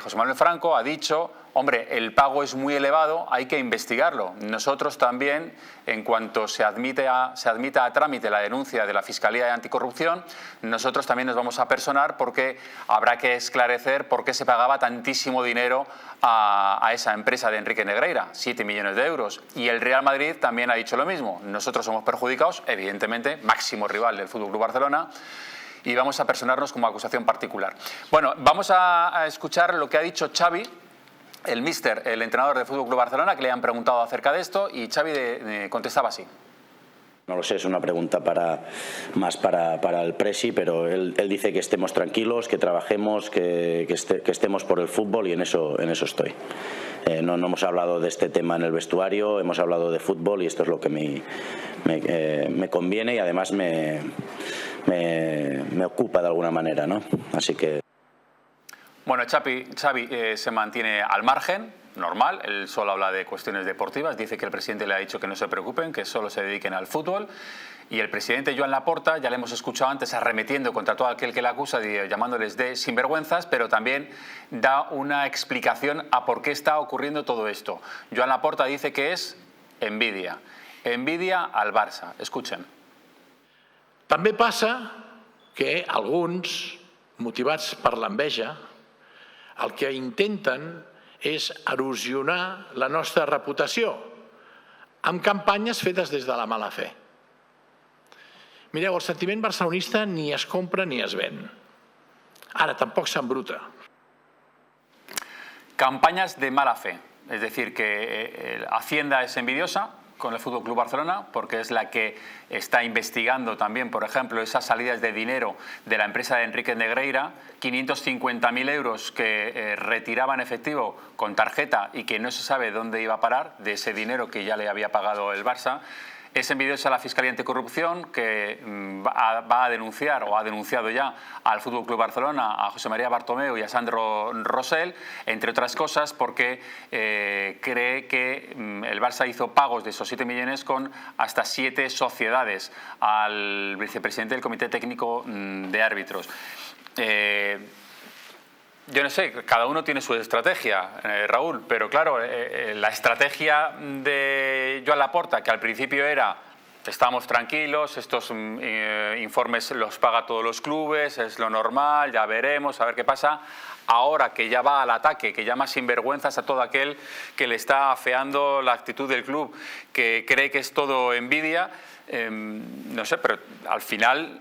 José Manuel Franco, ha dicho, hombre, el pago es muy elevado, hay que investigarlo. Nosotros también, en cuanto se admita a trámite la denuncia de la Fiscalía de Anticorrupción, nosotros también nos vamos a personar porque habrá que esclarecer por qué se pagaba tantísimo dinero a esa empresa de Enrique Negreira, 7 millones de euros. Y el Real Madrid también ha dicho lo mismo. Nosotros somos perjudicados, evidentemente, máximo rival del FC Barcelona. y vamos a personarnos como acusación particular. Bueno, vamos a escuchar lo que ha dicho Xavi, el míster, el entrenador del Fútbol Club Barcelona, que le han preguntado acerca de esto, y Xavi contestaba así. No lo sé, es una pregunta más para el Presi, pero él dice que estemos tranquilos, que trabajemos, que estemos por el fútbol, y en eso estoy. No hemos hablado de este tema en el vestuario, hemos hablado de fútbol, y esto es lo que me conviene y además me ocupa de alguna manera, ¿no? Así que... Bueno, Xavi se mantiene al margen, normal, él solo habla de cuestiones deportivas, dice que el presidente le ha dicho que no se preocupen, que solo se dediquen al fútbol, y el presidente Joan Laporta, ya le hemos escuchado antes arremetiendo contra todo aquel que le acusa, llamándoles de sinvergüenzas, pero también da una explicación a por qué está ocurriendo todo esto. Joan Laporta dice que es envidia al Barça. Escuchen. També passa que alguns, motivats per l'enveja, el que intenten és erosionar la nostra reputació amb campanyes fetes des de la mala fe. Mireu, el sentiment barcelonista ni es compra ni es ven. Ara, tampoc s'embruta. Campañas de mala fe, es decir, que Hacienda es envidiosa con el Fútbol Club Barcelona, porque es la que está investigando también, por ejemplo, esas salidas de dinero de la empresa de Enrique Negreira, 550.000 euros que retiraba en efectivo con tarjeta y que no se sabe dónde iba a parar, de ese dinero que ya le había pagado el Barça. Es envidiosa la Fiscalía Anticorrupción, que va a denunciar, o ha denunciado ya, al Fútbol Club Barcelona, a José María Bartomeu y a Sandro Rosell, entre otras cosas porque cree que el Barça hizo pagos de esos 7 millones con hasta 7 sociedades al vicepresidente del Comité Técnico de Árbitros. Yo no sé, cada uno tiene su estrategia, Raúl, pero claro, la estrategia de Joan Laporta, que al principio era estamos tranquilos, estos informes los paga todos los clubes, es lo normal, ya veremos, a ver qué pasa. Ahora que ya va al ataque, que llama sinvergüenzas a todo aquel que le está afeando la actitud del club, que cree que es todo envidia, no sé, pero al final...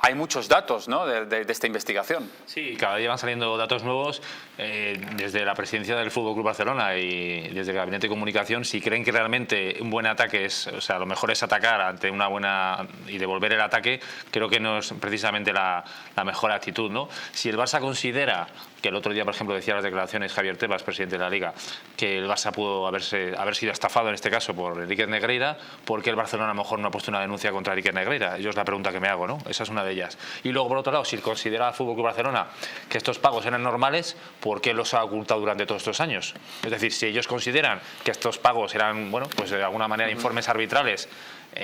Hay muchos datos, ¿no?, de esta investigación. Sí, cada día van saliendo datos nuevos desde la presidencia del Fútbol Club Barcelona y desde el Gabinete de Comunicación. Si creen que realmente un buen ataque es, o sea, lo mejor es atacar ante una buena y devolver el ataque, creo que no es precisamente la mejor actitud, ¿no? Si el Barça considera, que el otro día, por ejemplo, decía las declaraciones Javier Tebas, presidente de la Liga, que el Barça pudo haber sido estafado en este caso por Enrique Negreira, ¿por qué el Barcelona a lo mejor no ha puesto una denuncia contra Enrique Negreira? Yo es la pregunta que me hago, ¿no? Esa es una de ellas. Y luego, por otro lado, si considera el Fútbol Club Barcelona que estos pagos eran normales, ¿por qué los ha ocultado durante todos estos años? Es decir, si ellos consideran que estos pagos eran, bueno, pues de alguna manera informes arbitrales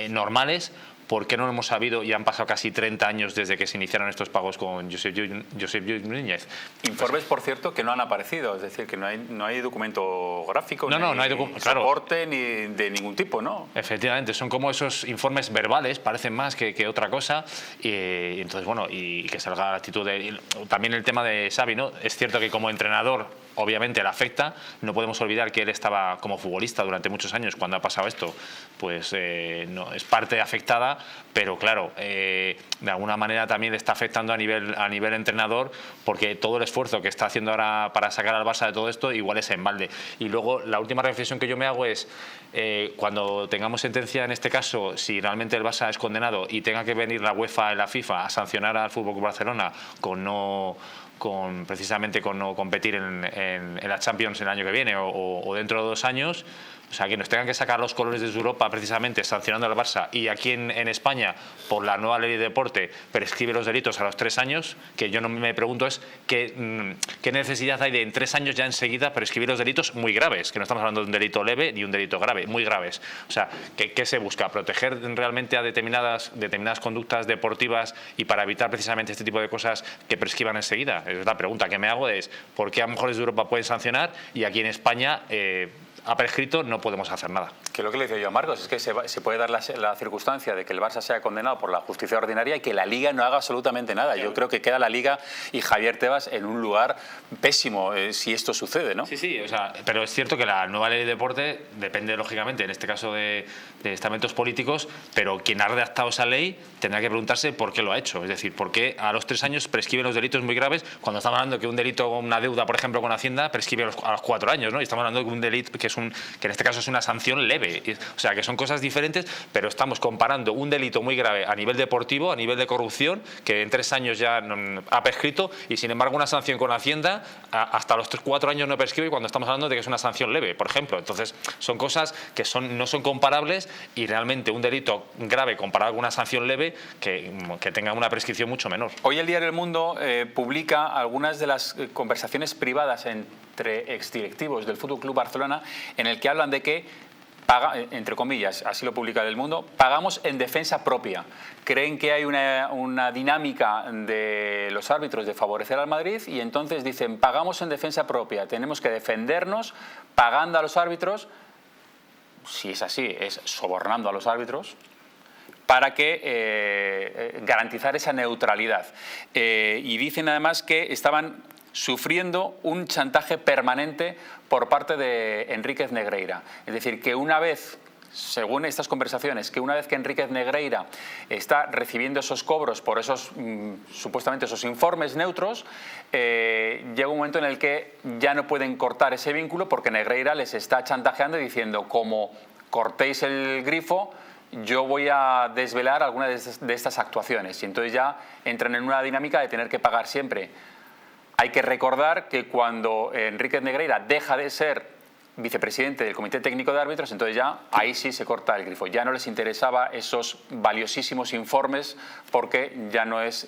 normales, ¿por qué no lo hemos sabido y han pasado casi 30 años desde que se iniciaron estos pagos con Josep Lluís Núñez? Informes, por cierto, que no han aparecido, es decir, que no hay documento gráfico, no hay soporte ni de ningún tipo, ¿no? Efectivamente, son como esos informes verbales, parecen más que otra cosa, y entonces, bueno, y que salga la actitud de... También el tema de Xavi, ¿no? Es cierto que como entrenador, obviamente le afecta, no podemos olvidar que él estaba como futbolista durante muchos años cuando ha pasado esto, pues no, es parte afectada, pero claro, de alguna manera también le está afectando a nivel entrenador, porque todo el esfuerzo que está haciendo ahora para sacar al Barça de todo esto igual es en balde. Y luego la última reflexión que yo me hago es, cuando tengamos sentencia en este caso, si realmente el Barça es condenado y tenga que venir la UEFA y la FIFA a sancionar al Fútbol Club Barcelona precisamente con no competir en la Champions el año que viene o dentro de 2 años, o sea, que nos tengan que sacar los colores desde Europa precisamente sancionando al Barça, y aquí en España por la nueva ley de deporte prescribe los delitos a los 3 años, que yo no me pregunto es qué necesidad hay de en 3 años ya enseguida prescribir los delitos muy graves, que no estamos hablando de un delito leve ni un delito grave, muy graves. O sea, ¿qué se busca? ¿Proteger realmente a determinadas conductas deportivas y para evitar precisamente este tipo de cosas que prescriban enseguida? Es la pregunta que me hago, es ¿por qué a lo mejor desde Europa pueden sancionar y aquí en España ha prescrito, no podemos hacer nada. Que lo que le decía yo a Marcos es que se puede dar la circunstancia de que el Barça sea condenado por la justicia ordinaria y que la Liga no haga absolutamente nada. Yo creo que queda la Liga y Javier Tebas en un lugar pésimo si esto sucede, ¿no? Sí, o sea, pero es cierto que la nueva ley de deporte depende, lógicamente, en este caso de estamentos políticos, pero quien ha redactado esa ley tendrá que preguntarse por qué lo ha hecho. Es decir, por qué a los 3 años prescriben los delitos muy graves cuando estamos hablando que un delito, una deuda, por ejemplo, con Hacienda, prescribe a los 4 años, ¿no? Y estamos hablando de un delito que en este caso es una sanción leve. O sea, que son cosas diferentes, pero estamos comparando un delito muy grave a nivel deportivo, a nivel de corrupción, que en 3 años ya ha prescrito, y sin embargo una sanción con Hacienda hasta los 4 años no prescribe cuando estamos hablando de que es una sanción leve, por ejemplo. Entonces, son cosas que no son comparables, y realmente un delito grave comparado con una sanción leve que tenga una prescripción mucho menor. Hoy el diario El Mundo publica algunas de las conversaciones privadas entre exdirectivos del Fútbol Club Barcelona, en el que hablan de que entre comillas, así lo publica El Mundo, pagamos en defensa propia. Creen que hay una dinámica de los árbitros de favorecer al Madrid, y entonces dicen, pagamos en defensa propia, tenemos que defendernos pagando a los árbitros, si es así, es sobornando a los árbitros, para que garantizar esa neutralidad. Y dicen además que estaban sufriendo un chantaje permanente por parte de Enríquez Negreira. Es decir, que una vez, según estas conversaciones, que una vez que Enríquez Negreira está recibiendo esos cobros por esos, supuestamente esos informes neutros, llega un momento en el que ya no pueden cortar ese vínculo, porque Negreira les está chantajeando y diciendo, como cortéis el grifo, yo voy a desvelar algunas de estas actuaciones. Y entonces ya entran en una dinámica de tener que pagar siempre. Hay que recordar que cuando Enríquez Negreira deja de ser vicepresidente del Comité Técnico de Árbitros, entonces ya ahí sí se corta el grifo. Ya no les interesaba esos valiosísimos informes, porque ya no es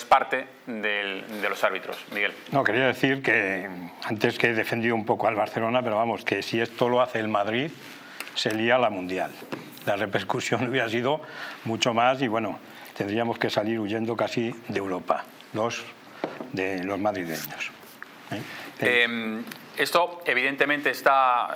parte de los árbitros. Miguel. No, quería decir que antes que he defendido un poco al Barcelona, pero vamos, que si esto lo hace el Madrid, se lía la Mundial. La repercusión hubiera sido mucho más y bueno, tendríamos que salir huyendo casi de Europa, de los madrileños. Esto evidentemente está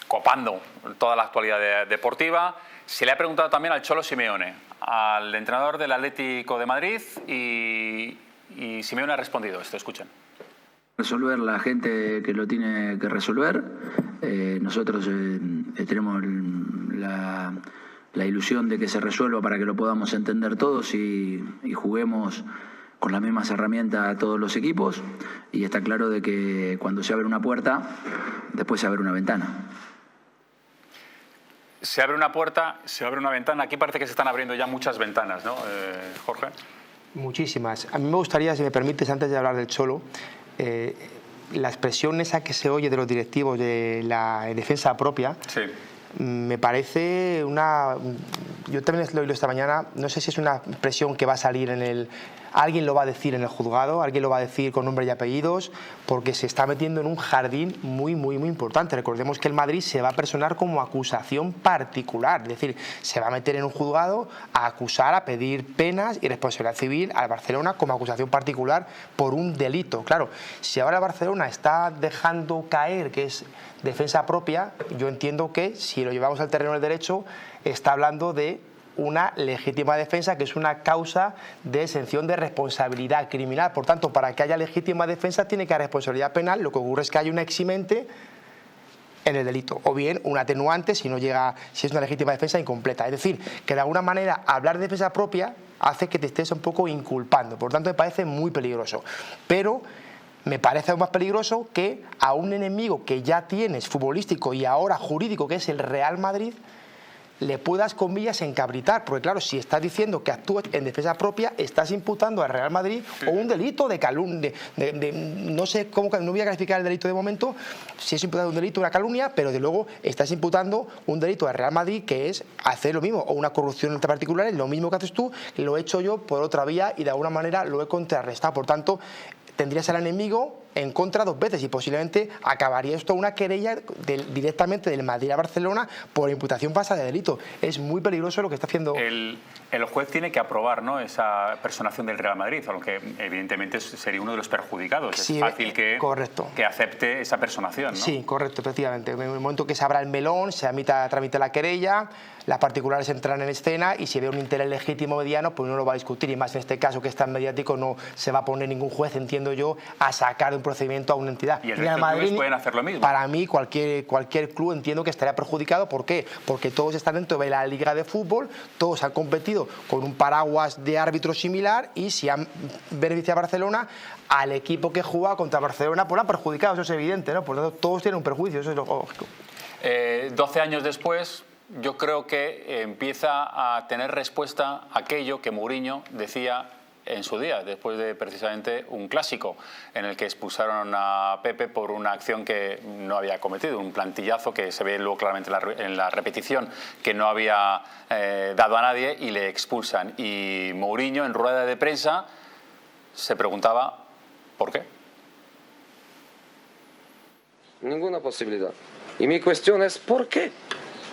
copando toda la actualidad deportiva. Se le ha preguntado también al Cholo Simeone, al entrenador del Atlético de Madrid, y Simeone ha respondido esto. Escuchen. Resolver la gente que lo tiene que resolver. Nosotros tenemos la ilusión de que se resuelva para que lo podamos entender todos y juguemos con las mismas herramientas a todos los equipos, y está claro de que cuando se abre una puerta, después se abre una ventana. Se abre una puerta, se abre una ventana. Aquí parece que se están abriendo ya muchas ventanas, ¿no, Jorge? Muchísimas. A mí me gustaría, si me permites, antes de hablar del Cholo, la expresión esa que se oye de los directivos de la defensa propia, sí, me parece yo también lo he oído esta mañana, no sé si es una expresión que va a salir alguien lo va a decir en el juzgado, alguien lo va a decir con nombres y apellidos, porque se está metiendo en un jardín muy importante. Recordemos que el Madrid se va a personar como acusación particular, es decir, se va a meter en un juzgado a acusar, a pedir penas y responsabilidad civil al Barcelona como acusación particular por un delito. Claro, si ahora el Barcelona está dejando caer que es defensa propia, yo entiendo que si lo llevamos al terreno del derecho, está hablando de una legítima defensa, que es una causa de exención de responsabilidad criminal. Por tanto, para que haya legítima defensa tiene que haber responsabilidad penal. Lo que ocurre es que hay una eximente en el delito, o bien un atenuante si es una legítima defensa incompleta. Es decir, que de alguna manera hablar de defensa propia hace que te estés un poco inculpando. Por tanto, me parece muy peligroso. Pero me parece aún más peligroso que a un enemigo que ya tienes futbolístico y ahora jurídico, que es el Real Madrid, le puedas, comillas, encabritar, porque claro, si estás diciendo que actúas en defensa propia, estás imputando al Real Madrid o un delito de calumnia, no sé cómo, no voy a calificar el delito de momento, si es imputado un delito, una calumnia, pero de luego estás imputando un delito al Real Madrid, que es hacer lo mismo, o una corrupción entre particulares, lo mismo que haces tú, lo he hecho yo por otra vía y de alguna manera lo he contrarrestado. Por tanto, tendrías al enemigo en contra 2 veces y posiblemente acabaría esto una querella directamente del Madrid a Barcelona por imputación falsa de delito. Es muy peligroso lo que está haciendo. El juez tiene que aprobar, ¿no?, esa personación del Real Madrid, aunque evidentemente sería uno de los perjudicados. Sí, es fácil que acepte esa personación, ¿no? Sí, correcto, efectivamente. En el momento que se abra el melón, se tramite la querella, las particulares entran en escena y si ve un interés legítimo mediano, pues uno lo va a discutir. Y más en este caso que es tan mediático, no se va a poner ningún juez, entiendo yo, a sacar de un procedimiento a una entidad. Y el resto de clubes pueden hacer lo mismo. Para mí, cualquier club entiendo que estaría perjudicado. ¿Por qué? Porque todos están dentro de la liga de fútbol, todos han competido con un paraguas de árbitro similar y si han beneficiado a Barcelona, al equipo que juega contra Barcelona, pues lo han perjudicado, eso es evidente, ¿no? Por lo tanto, todos tienen un perjuicio, eso es lógico. 12 años después, yo creo que empieza a tener respuesta aquello que Mourinho decía en su día, después de precisamente un clásico en el que expulsaron a Pepe por una acción que no había cometido, un plantillazo que se ve luego claramente en la repetición, que no había dado a nadie y le expulsan. Y Mourinho en rueda de prensa se preguntaba ¿por qué? Ninguna posibilidad. Y mi cuestión es ¿por qué?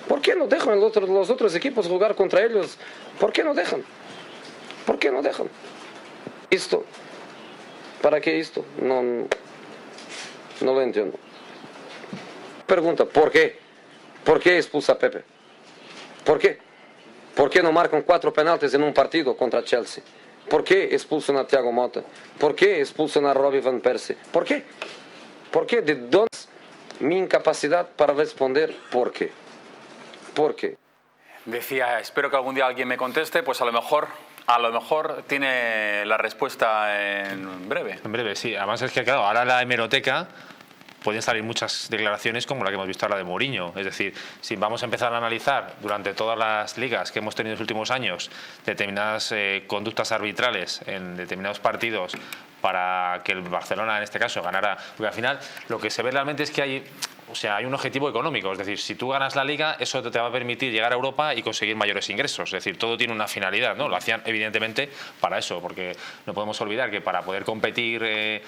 ¿Por qué no dejan los otros equipos jugar contra ellos? ¿Por qué no dejan? ¿Por qué no dejan? ¿Esto? ¿Para qué esto? No lo entiendo. Pregunta, ¿por qué? ¿Por qué expulsa a Pepe? ¿Por qué? ¿Por qué no marcan 4 penaltis en un partido contra Chelsea? ¿Por qué expulsan a Thiago Motta? ¿Por qué expulsan a Robbie Van Persie? ¿Por qué? ¿Por qué? ¿De dónde es mi incapacidad para responder por qué? ¿Por qué? Decía, espero que algún día alguien me conteste, pues a lo mejor tiene la respuesta en breve. En breve, sí. Además es que, claro, ahora la hemeroteca pueden salir muchas declaraciones como la que hemos visto ahora de Mourinho. Es decir, si vamos a empezar a analizar durante todas las ligas que hemos tenido en los últimos años determinadas conductas arbitrales en determinados partidos para que el Barcelona, en este caso, ganara, porque al final lo que se ve realmente es que hay un objetivo económico, es decir, si tú ganas la Liga, eso te va a permitir llegar a Europa y conseguir mayores ingresos, es decir, todo tiene una finalidad, ¿no? Lo hacían evidentemente para eso, porque no podemos olvidar que para poder competir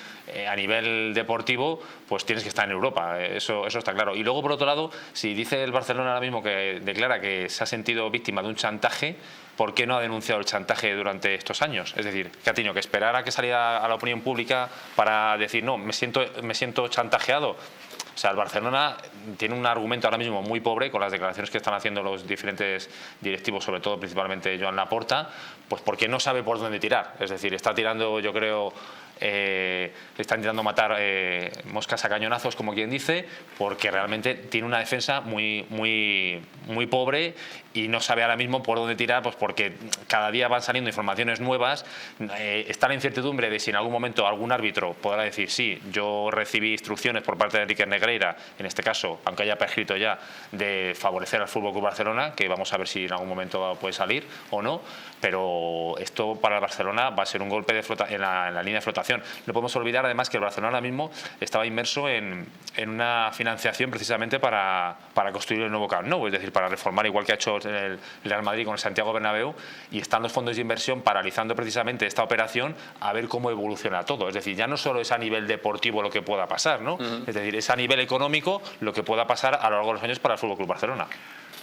a nivel deportivo, pues tienes que estar en Europa, eso está claro. Y luego, por otro lado, si dice el Barcelona ahora mismo que declara que se ha sentido víctima de un chantaje, ¿por qué no ha denunciado el chantaje durante estos años? Es decir, que ha tenido que esperar a que saliera a la opinión pública para decir, no, me siento chantajeado. O sea, el Barcelona tiene un argumento ahora mismo muy pobre con las declaraciones que están haciendo los diferentes directivos, sobre todo principalmente Joan Laporta, pues porque no sabe por dónde tirar. Es decir, está tirando, yo creo, están intentando matar moscas a cañonazos, como quien dice, porque realmente tiene una defensa muy pobre y no sabe ahora mismo por dónde tirar, pues porque cada día van saliendo informaciones nuevas. Está la incertidumbre de si en algún momento algún árbitro podrá decir sí, yo recibí instrucciones por parte de Enrique Negreira, en este caso, aunque haya prescrito ya, de favorecer al Fútbol Club Barcelona, que vamos a ver si en algún momento puede salir o no, pero esto para el Barcelona va a ser un golpe en la línea de flotación. No podemos olvidar además que el Barcelona ahora mismo estaba inmerso en una financiación precisamente para construir el nuevo Camp Nou, es decir, para reformar, igual que ha hecho el Real Madrid con el Santiago Bernabéu, y están los fondos de inversión paralizando precisamente esta operación a ver cómo evoluciona todo. Es decir, ya no solo es a nivel deportivo lo que pueda pasar, ¿no? Es decir, es a nivel económico lo que pueda pasar a lo largo de los años para el Fútbol Club Barcelona.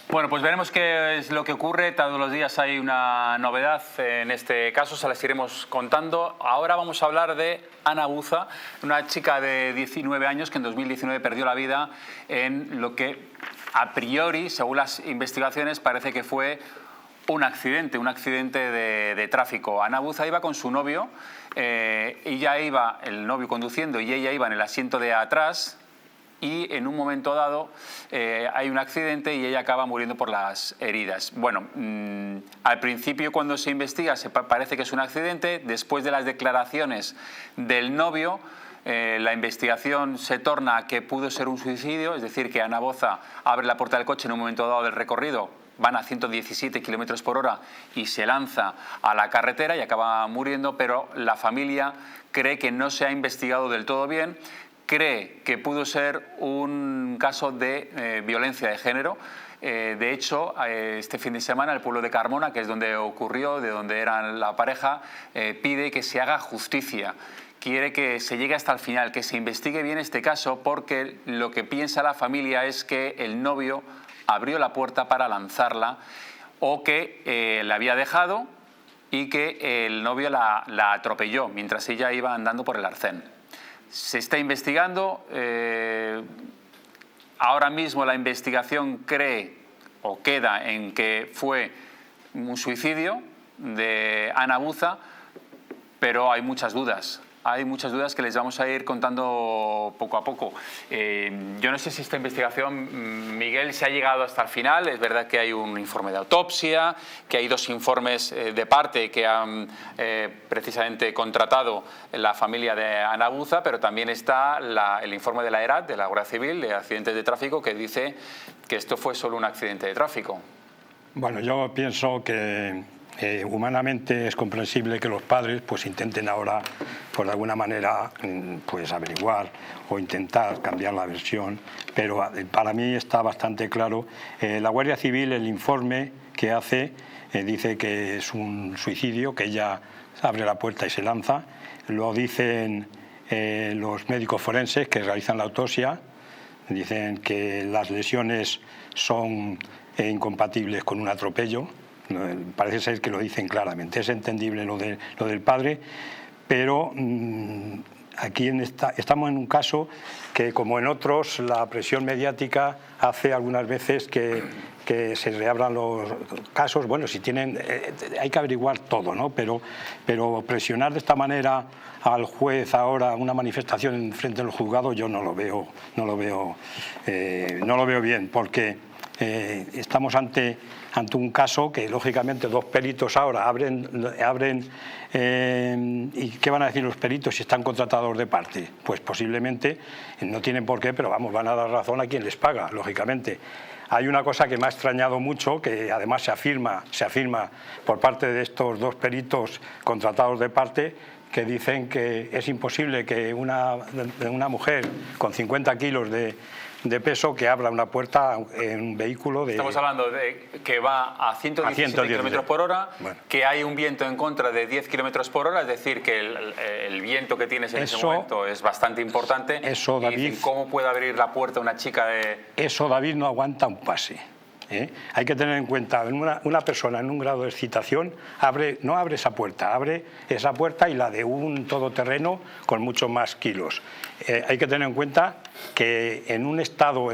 Bueno, pues veremos qué es lo que ocurre. Todos los días hay una novedad en este caso, se las iremos contando. Ahora vamos a hablar de Ana Buza, una chica de 19 años que en 2019 perdió la vida en lo que a priori, según las investigaciones, parece que fue un accidente de tráfico. Ana Buza iba con su novio, ella iba, el novio conduciendo y ella iba en el asiento de atrás. Y en un momento dado hay un accidente y ella acaba muriendo por las heridas. Bueno, al principio cuando se investiga parece que es un accidente. Después de las declaraciones del novio, la investigación se torna a que pudo ser un suicidio, es decir, que Ana Buza abre la puerta del coche en un momento dado del recorrido, van a 117 kilómetros por hora y se lanza a la carretera y acaba muriendo, pero la familia cree que no se ha investigado del todo bien. Cree que pudo ser un caso de violencia de género. De hecho, este fin de semana el pueblo de Carmona, que es donde ocurrió, de donde eran la pareja, pide que se haga justicia, quiere que se llegue hasta el final, que se investigue bien este caso, porque lo que piensa la familia es que el novio abrió la puerta para lanzarla o que la había dejado y que el novio la atropelló mientras ella iba andando por el arcén. Se está investigando. Ahora mismo la investigación cree o queda en que fue un suicidio de Ana Buza, pero hay muchas dudas. Hay muchas dudas que les vamos a ir contando poco a poco. Yo no sé si esta investigación, Miguel, se ha llegado hasta el final. Es verdad que hay un informe de autopsia, que hay 2 informes de parte que han precisamente contratado la familia de Ana Buza, pero también está el informe de la ERAT, de la Guardia Civil, de accidentes de tráfico, que dice que esto fue solo un accidente de tráfico. Bueno, yo pienso que humanamente es comprensible que los padres pues intenten ahora, por de alguna manera, pues averiguar o intentar cambiar la versión, pero para mí está bastante claro. La Guardia Civil, el informe que hace, dice que es un suicidio, que ella abre la puerta y se lanza. Lo dicen los médicos forenses que realizan la autopsia, dicen que las lesiones son incompatibles con un atropello. Parece ser que lo dicen claramente. Es entendible lo del padre, pero aquí estamos en un caso que, como en otros, la presión mediática hace algunas veces que se reabran los casos. Bueno, si tienen, hay que averiguar todo, ¿no? Pero presionar de esta manera al juez ahora una manifestación en frente del juzgado, yo no lo veo bien, porque estamos ante un caso que, lógicamente, 2 peritos ahora abren ¿y qué van a decir los peritos si están contratados de parte? Pues posiblemente no tienen por qué, pero vamos, van a dar razón a quien les paga, lógicamente. Hay una cosa que me ha extrañado mucho, que además se afirma por parte de estos 2 peritos contratados de parte, que dicen que es imposible que una mujer con 50 kilos de peso que abra una puerta en un vehículo de... Estamos hablando de que va a 117 km por hora, bueno, que hay un viento en contra de 10 km por hora, es decir, que el viento que tienes en ese momento es bastante importante. Eso, David, y dicen, ¿cómo puede abrir la puerta una chica de...? Eso, David, no aguanta un pase. Hay que tener en cuenta, una persona en un grado de excitación no abre esa puerta, abre esa puerta y la de un todoterreno con muchos más kilos. Hay que tener en cuenta que en un estado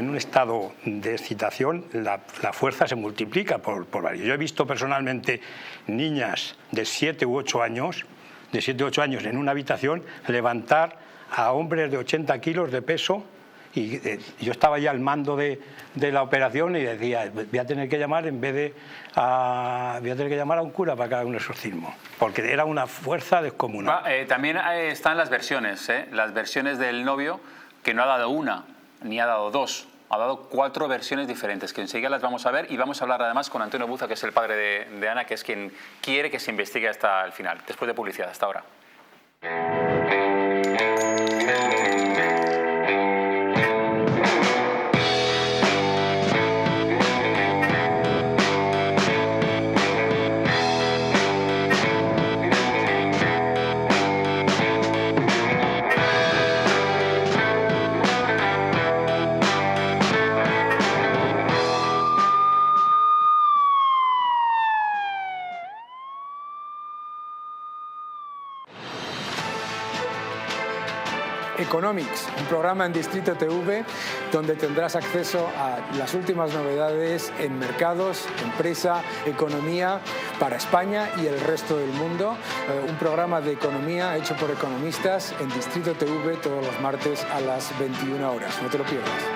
de excitación la fuerza se multiplica por varios. Yo he visto personalmente niñas de 7 u 8 años en una habitación levantar a hombres de 80 kilos de peso. Y yo estaba ya al mando de la operación y decía, voy a tener que llamar a un cura para que haga un exorcismo, porque era una fuerza descomunal. También están las versiones del novio, que no ha dado una, ni ha dado 2, ha dado 4 versiones diferentes, que enseguida las vamos a ver, y vamos a hablar además con Antonio Buza, que es el padre de Ana, que es quien quiere que se investigue hasta el final. Después de publicidad, hasta ahora. Economics, un programa en Distrito TV donde tendrás acceso a las últimas novedades en mercados, empresa, economía para España y el resto del mundo. Un programa de economía hecho por economistas en Distrito TV todos los martes a las 21 horas. No te lo pierdas.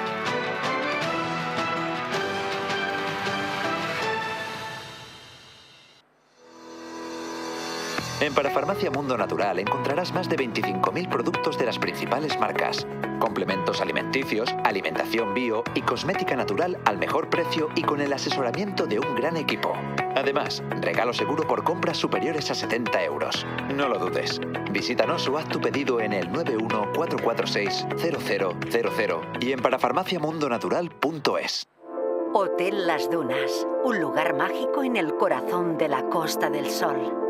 En Parafarmacia Mundo Natural encontrarás más de 25.000 productos de las principales marcas, complementos alimenticios, alimentación bio y cosmética natural al mejor precio y con el asesoramiento de un gran equipo. Además, regalo seguro por compras superiores a 70 euros. No lo dudes. Visítanos o haz tu pedido en el 914460000 y en parafarmaciamundonatural.es. Hotel Las Dunas, un lugar mágico en el corazón de la Costa del Sol.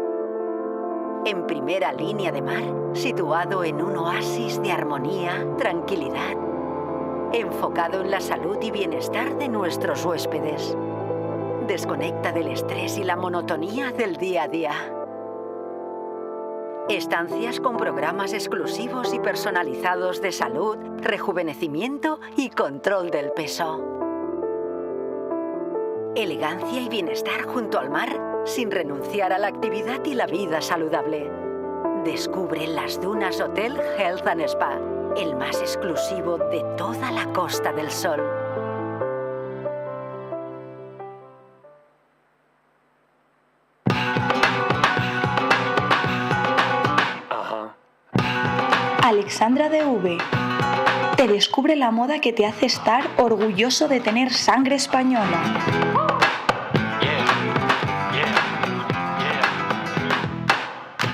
en primera línea de mar, situado en un oasis de armonía, tranquilidad, enfocado en la salud y bienestar de nuestros huéspedes. Desconecta del estrés y la monotonía del día a día. Estancias con programas exclusivos y personalizados de salud, rejuvenecimiento y control del peso. Elegancia y bienestar junto al mar, sin renunciar a la actividad y la vida saludable. Descubre las Dunas Hotel Health and Spa, el más exclusivo de toda la Costa del Sol. Alexandra DV te descubre la moda que te hace estar orgulloso de tener sangre española.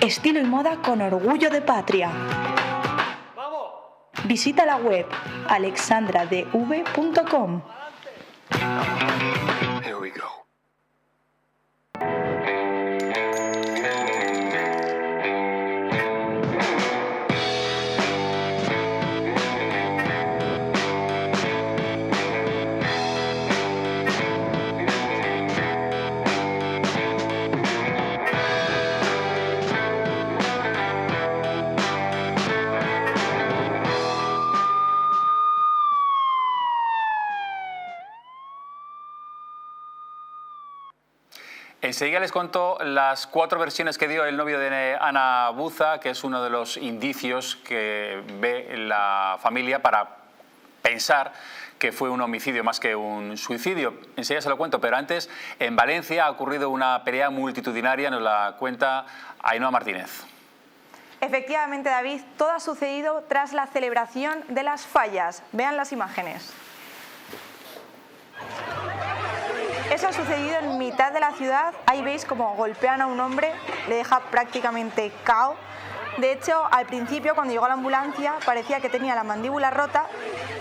Estilo y moda con orgullo de patria. Visita la web alexandradv.com. Enseguida les cuento las 4 versiones que dio el novio de Ana Buza, que es uno de los indicios que ve la familia para pensar que fue un homicidio más que un suicidio. Enseguida se lo cuento, pero antes, en Valencia ha ocurrido una pelea multitudinaria, nos la cuenta Ainhoa Martínez. Efectivamente, David, todo ha sucedido tras la celebración de las fallas. Vean las imágenes. Eso ha sucedido en mitad de la ciudad. Ahí veis cómo golpean a un hombre, le deja prácticamente cao. De hecho, al principio, cuando llegó la ambulancia, parecía que tenía la mandíbula rota.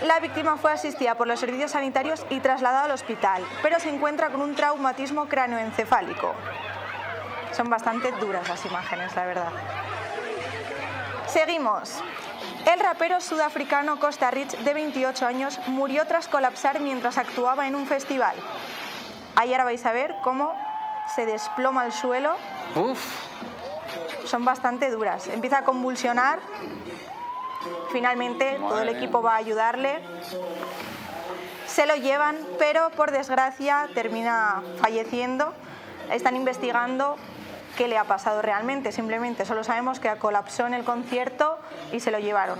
La víctima fue asistida por los servicios sanitarios y trasladada al hospital, pero se encuentra con un traumatismo cráneoencefálico. Son bastante duras las imágenes, la verdad. Seguimos. El rapero sudafricano Costa Rich, de 28 años, murió tras colapsar mientras actuaba en un festival. Ahí ahora vais a ver cómo se desploma al suelo. Son bastante duras. Empieza a convulsionar. Finalmente todo el equipo va a ayudarle. Se lo llevan, pero por desgracia termina falleciendo. Están investigando qué le ha pasado realmente. Simplemente solo sabemos que colapsó en el concierto y se lo llevaron.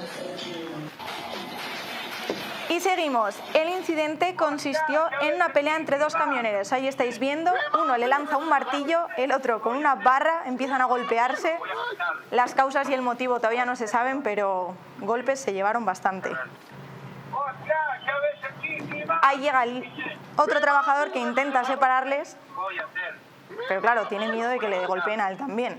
Y seguimos. El incidente consistió en una pelea entre 2 camioneros. Ahí estáis viendo, uno le lanza un martillo, el otro con una barra, empiezan a golpearse. Las causas y el motivo todavía no se saben, pero golpes se llevaron bastante. Ahí llega otro trabajador que intenta separarles, pero claro, tiene miedo de que le golpeen a él también.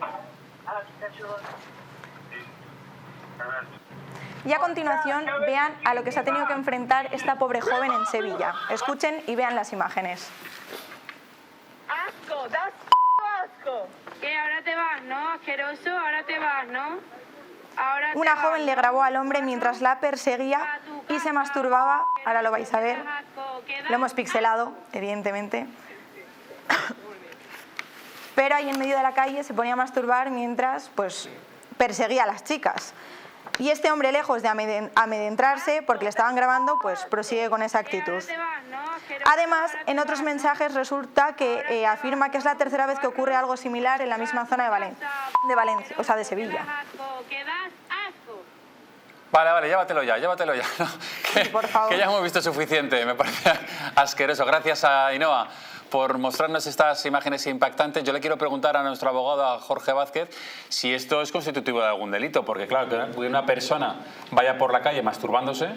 Y a continuación vean a lo que se ha tenido que enfrentar esta pobre joven en Sevilla. Escuchen y vean las imágenes. Asco, das asco. Que ahora te vas, ¿no? Asqueroso, ahora te vas, ¿no? Una joven le grabó al hombre mientras la perseguía y se masturbaba. Ahora lo vais a ver. Lo hemos pixelado, evidentemente. Pero ahí en medio de la calle se ponía a masturbar mientras pues perseguía a las chicas. Y este hombre, lejos de amedrentarse porque le estaban grabando, pues prosigue con esa actitud. Además, en otros mensajes resulta que afirma que es la 3ª vez que ocurre algo similar en la misma zona de Valencia, o sea, de Sevilla. Vale, llévatelo ya. ¿No? Sí, por favor. Que ya hemos visto suficiente, me parece asqueroso. Gracias a Ainhoa por mostrarnos estas imágenes impactantes. Yo le quiero preguntar a nuestro abogado, a Jorge Vázquez, si esto es constitutivo de algún delito, porque claro, que una persona vaya por la calle masturbándose.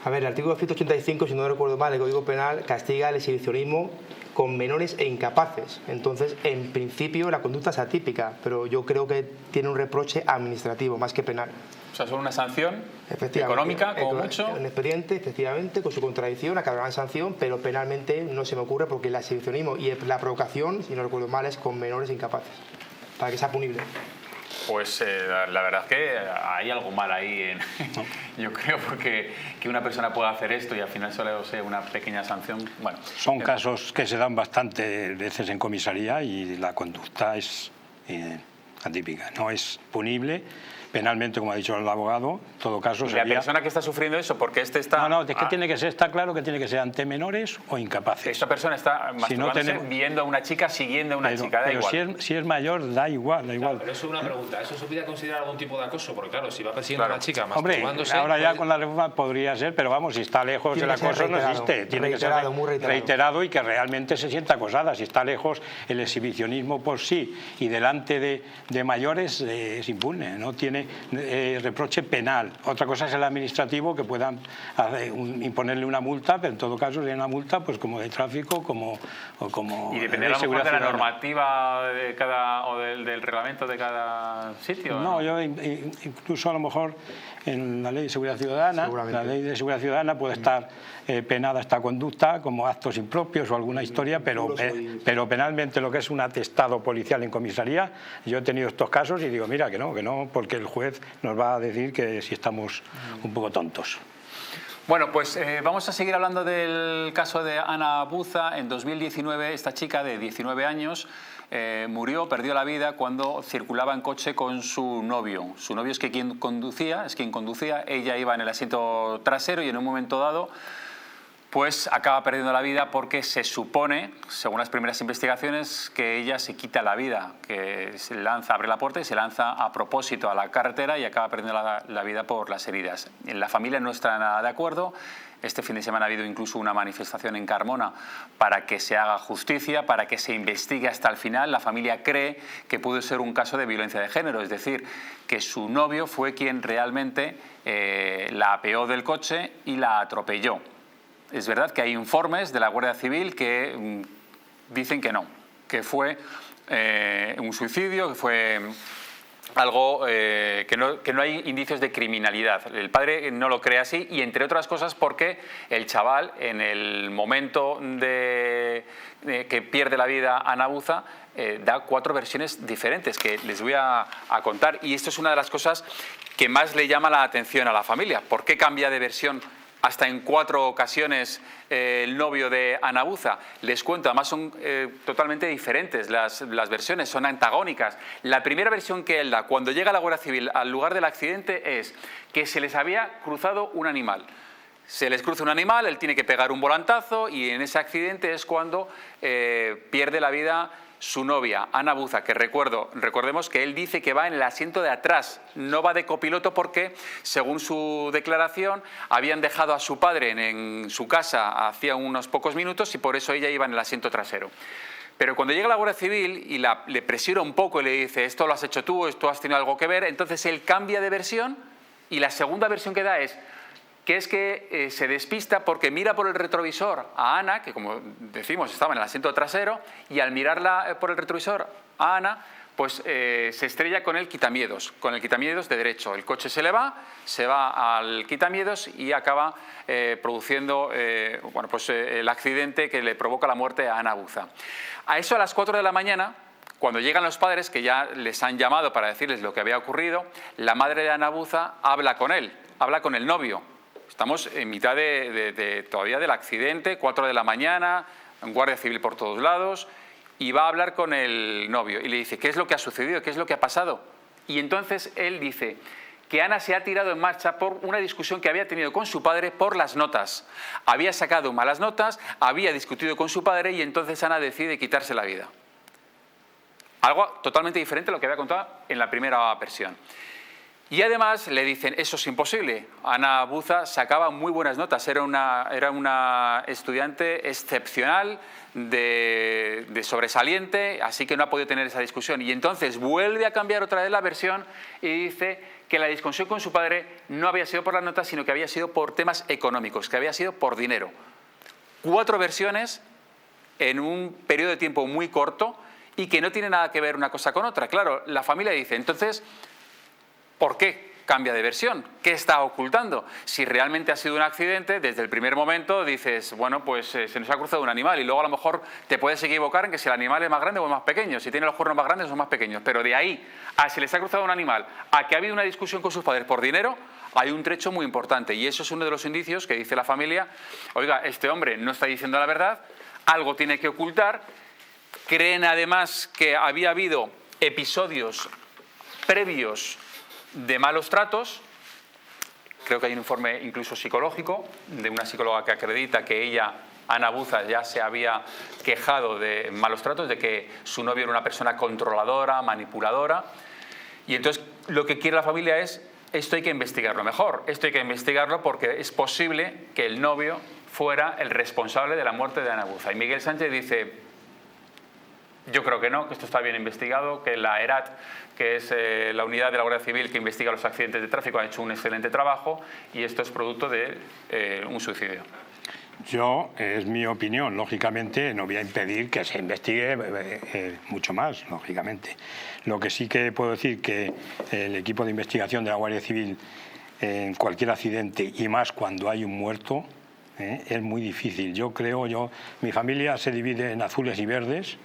A ver, el artículo 185, si no recuerdo mal, el Código Penal castiga el exhibicionismo con menores e incapaces. Entonces, en principio, la conducta es atípica, pero yo creo que tiene un reproche administrativo más que penal. O sea, son una sanción económica, como mucho. Un expediente, efectivamente, con su contradicción, acabará en sanción, pero penalmente no se me ocurre porque el exhibicionismo y la provocación, si no recuerdo mal, es con menores e incapaces. para que sea punible. Pues la verdad es que hay algo mal ahí, yo creo, porque que una persona pueda hacer esto y al final solo sea una pequeña sanción. Bueno, son casos que se dan bastantes veces en comisaría y la conducta es atípica, no es punible. Penalmente, como ha dicho el abogado, en todo caso sería... La persona que está sufriendo eso, porque este está... No, es que tiene que ser, está claro que tiene que ser ante menores o incapaces. Esta persona está masturbándose, viendo a una chica, siguiendo a una chica, da igual. Pero si es mayor, da igual. Claro, pero eso es una pregunta, ¿eso se puede considerar algún tipo de acoso? Porque claro, si va persiguiendo a una chica masturbándose... Hombre, ahora ya con la reforma podría ser, pero vamos, si está lejos el acoso no existe. Tiene que ser reiterado y que realmente se sienta acosada. Si está lejos, el exhibicionismo por sí y delante de mayores es impune, no tiene reproche penal. Otra cosa es el administrativo, que puedan imponerle una multa, pero en todo caso sería una multa pues como de tráfico o como y depende de la normativa de cada o del reglamento de cada sitio. No, yo incluso a lo mejor en la Ley de Seguridad Ciudadana, la Ley de Seguridad Ciudadana puede estar penada esta conducta como actos impropios o alguna historia, pero penalmente lo que es un atestado policial en comisaría, yo he tenido estos casos y digo, mira, que no, porque el juez nos va a decir que si estamos un poco tontos. Bueno, pues vamos a seguir hablando del caso de Ana Buza. En 2019 esta chica de 19 años murió, perdió la vida cuando circulaba en coche con su novio. Su novio es quien conducía, ella iba en el asiento trasero y en un momento dado pues acaba perdiendo la vida porque se supone, según las primeras investigaciones, que ella se quita la vida, que se lanza, abre la puerta y se lanza a propósito a la carretera y acaba perdiendo la vida por las heridas. La familia no está nada de acuerdo. Este fin de semana ha habido incluso una manifestación en Carmona para que se haga justicia, para que se investigue hasta el final. La familia cree que pudo ser un caso de violencia de género, es decir, que su novio fue quien realmente la apeó del coche y la atropelló. Es verdad que hay informes de la Guardia Civil que dicen que no, que fue un suicidio, que fue algo que no hay indicios de criminalidad. El padre no lo cree así y, entre otras cosas, porque el chaval, en el momento que pierde la vida Ana Buza, da 4 versiones diferentes que les voy a contar. Y esto es una de las cosas que más le llama la atención a la familia. ¿Por qué cambia de versión hasta en 4 ocasiones el novio de Ana Buza? Les cuento, además son totalmente diferentes las versiones, son antagónicas. La primera versión que él da cuando llega la Guardia Civil al lugar del accidente es que se les había cruzado un animal. Se les cruza un animal, él tiene que pegar un volantazo y en ese accidente es cuando pierde la vida su novia, Ana Buza, que recordemos que él dice que va en el asiento de atrás, no va de copiloto porque, según su declaración, habían dejado a su padre en su casa hacía unos pocos minutos y por eso ella iba en el asiento trasero. Pero cuando llega la Guardia Civil y le presiona un poco y le dice, esto lo has hecho tú, esto has tenido algo que ver, entonces él cambia de versión y la segunda versión que da es que se despista porque mira por el retrovisor a Ana, que como decimos estaba en el asiento trasero, y al mirarla por el retrovisor a Ana, pues se estrella con el quitamiedos de derecho. El coche se va al quitamiedos y acaba produciendo el accidente que le provoca la muerte a Ana Buza. A eso a las 4 de la mañana, cuando llegan los padres, que ya les han llamado para decirles lo que había ocurrido, la madre de Ana Buza habla con él, habla con el novio. Estamos en mitad todavía del accidente, 4 de la mañana, Guardia Civil por todos lados, y va a hablar con el novio y le dice, ¿qué es lo que ha sucedido? ¿Qué es lo que ha pasado? Y entonces él dice que Ana se ha tirado en marcha por una discusión que había tenido con su padre por las notas. Había sacado malas notas, había discutido con su padre y entonces Ana decide quitarse la vida. Algo totalmente diferente a lo que había contado en la primera versión. Y además le dicen, eso es imposible. Ana Buza sacaba muy buenas notas, era una estudiante excepcional, de sobresaliente, así que no ha podido tener esa discusión. Y entonces vuelve a cambiar otra vez la versión y dice que la discusión con su padre no había sido por las notas, sino que había sido por temas económicos, que había sido por dinero. 4 versiones en un periodo de tiempo muy corto y que no tiene nada que ver una cosa con otra. Claro, la familia dice, entonces, ¿por qué? cambia de versión. ¿Qué está ocultando? Si realmente ha sido un accidente, desde el primer momento dices, bueno, pues se nos ha cruzado un animal, y luego a lo mejor te puedes equivocar en que si el animal es más grande o más pequeño, si tiene los cuernos más grandes o más pequeños, pero de ahí a si les ha cruzado un animal, a que ha habido una discusión con sus padres por dinero, hay un trecho muy importante, y eso es uno de los indicios que dice la familia: oiga, este hombre no está diciendo la verdad, algo tiene que ocultar. Creen además que había habido episodios previos de malos tratos. Creo que hay un informe incluso psicológico de una psicóloga que acredita que ella, Ana Buza, ya se había quejado de malos tratos, de que su novio era una persona controladora, manipuladora. Y entonces lo que quiere la familia es: esto hay que investigarlo mejor, esto hay que investigarlo porque es posible que el novio fuera el responsable de la muerte de Ana Buza. Y Miguel Sánchez dice: yo creo que no, que esto está bien investigado, que la ERAT, que es la unidad de la Guardia Civil que investiga los accidentes de tráfico, ha hecho un excelente trabajo y esto es producto de un suicidio. Yo, es mi opinión, lógicamente no voy a impedir que se investigue mucho más, lógicamente. Lo que sí que puedo decir que el equipo de investigación de la Guardia Civil en cualquier accidente, y más cuando hay un muerto, es muy difícil. Mi familia se divide en azules y verdes.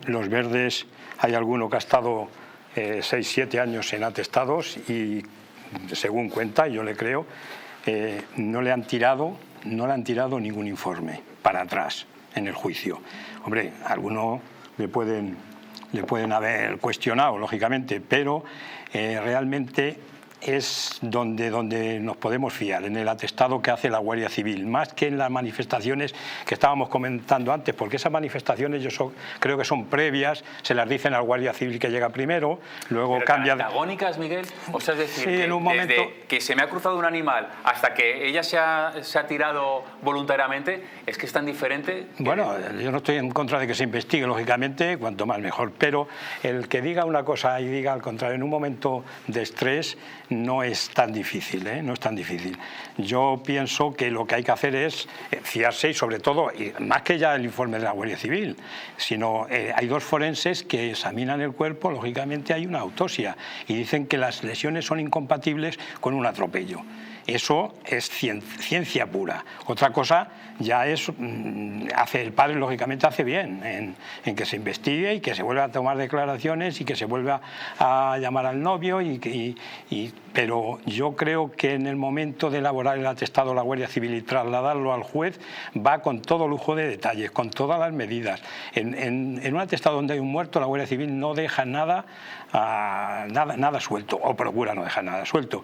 Los verdes, hay alguno que ha estado 6-7 años en atestados y, según cuenta, y yo le creo, no le han tirado ningún informe para atrás en el juicio. Hombre, algunos le pueden haber cuestionado, lógicamente, pero realmente es donde nos podemos fiar, en el atestado que hace la Guardia Civil, más que en las manifestaciones que estábamos comentando antes, porque esas manifestaciones creo que son previas, se las dicen al Guardia Civil que llega primero, luego pero cambia... ¿Antagónicas, Miguel? O sea, es decir, sí, en un momento... desde que se me ha cruzado un animal hasta que ella se ha tirado voluntariamente, es que es tan diferente... Bueno, yo no estoy en contra de que se investigue, lógicamente, cuanto más mejor, pero el que diga una cosa y diga al contrario en un momento de estrés no es tan difícil, no es tan difícil. Yo pienso que lo que hay que hacer es fiarse y, sobre todo, y más que ya el informe de la Guardia Civil, sino hay dos forenses que examinan el cuerpo, lógicamente hay una autopsia y dicen que las lesiones son incompatibles con un atropello. Eso es ciencia pura. Otra cosa ya es, el padre lógicamente hace bien en que se investigue y que se vuelva a tomar declaraciones y que se vuelva a llamar al novio, pero yo creo que en el momento de elaborar el atestado de la Guardia Civil y trasladarlo al juez va con todo lujo de detalles, con todas las medidas. En un atestado donde hay un muerto, la Guardia Civil no deja nada suelto, o procura no dejar nada suelto.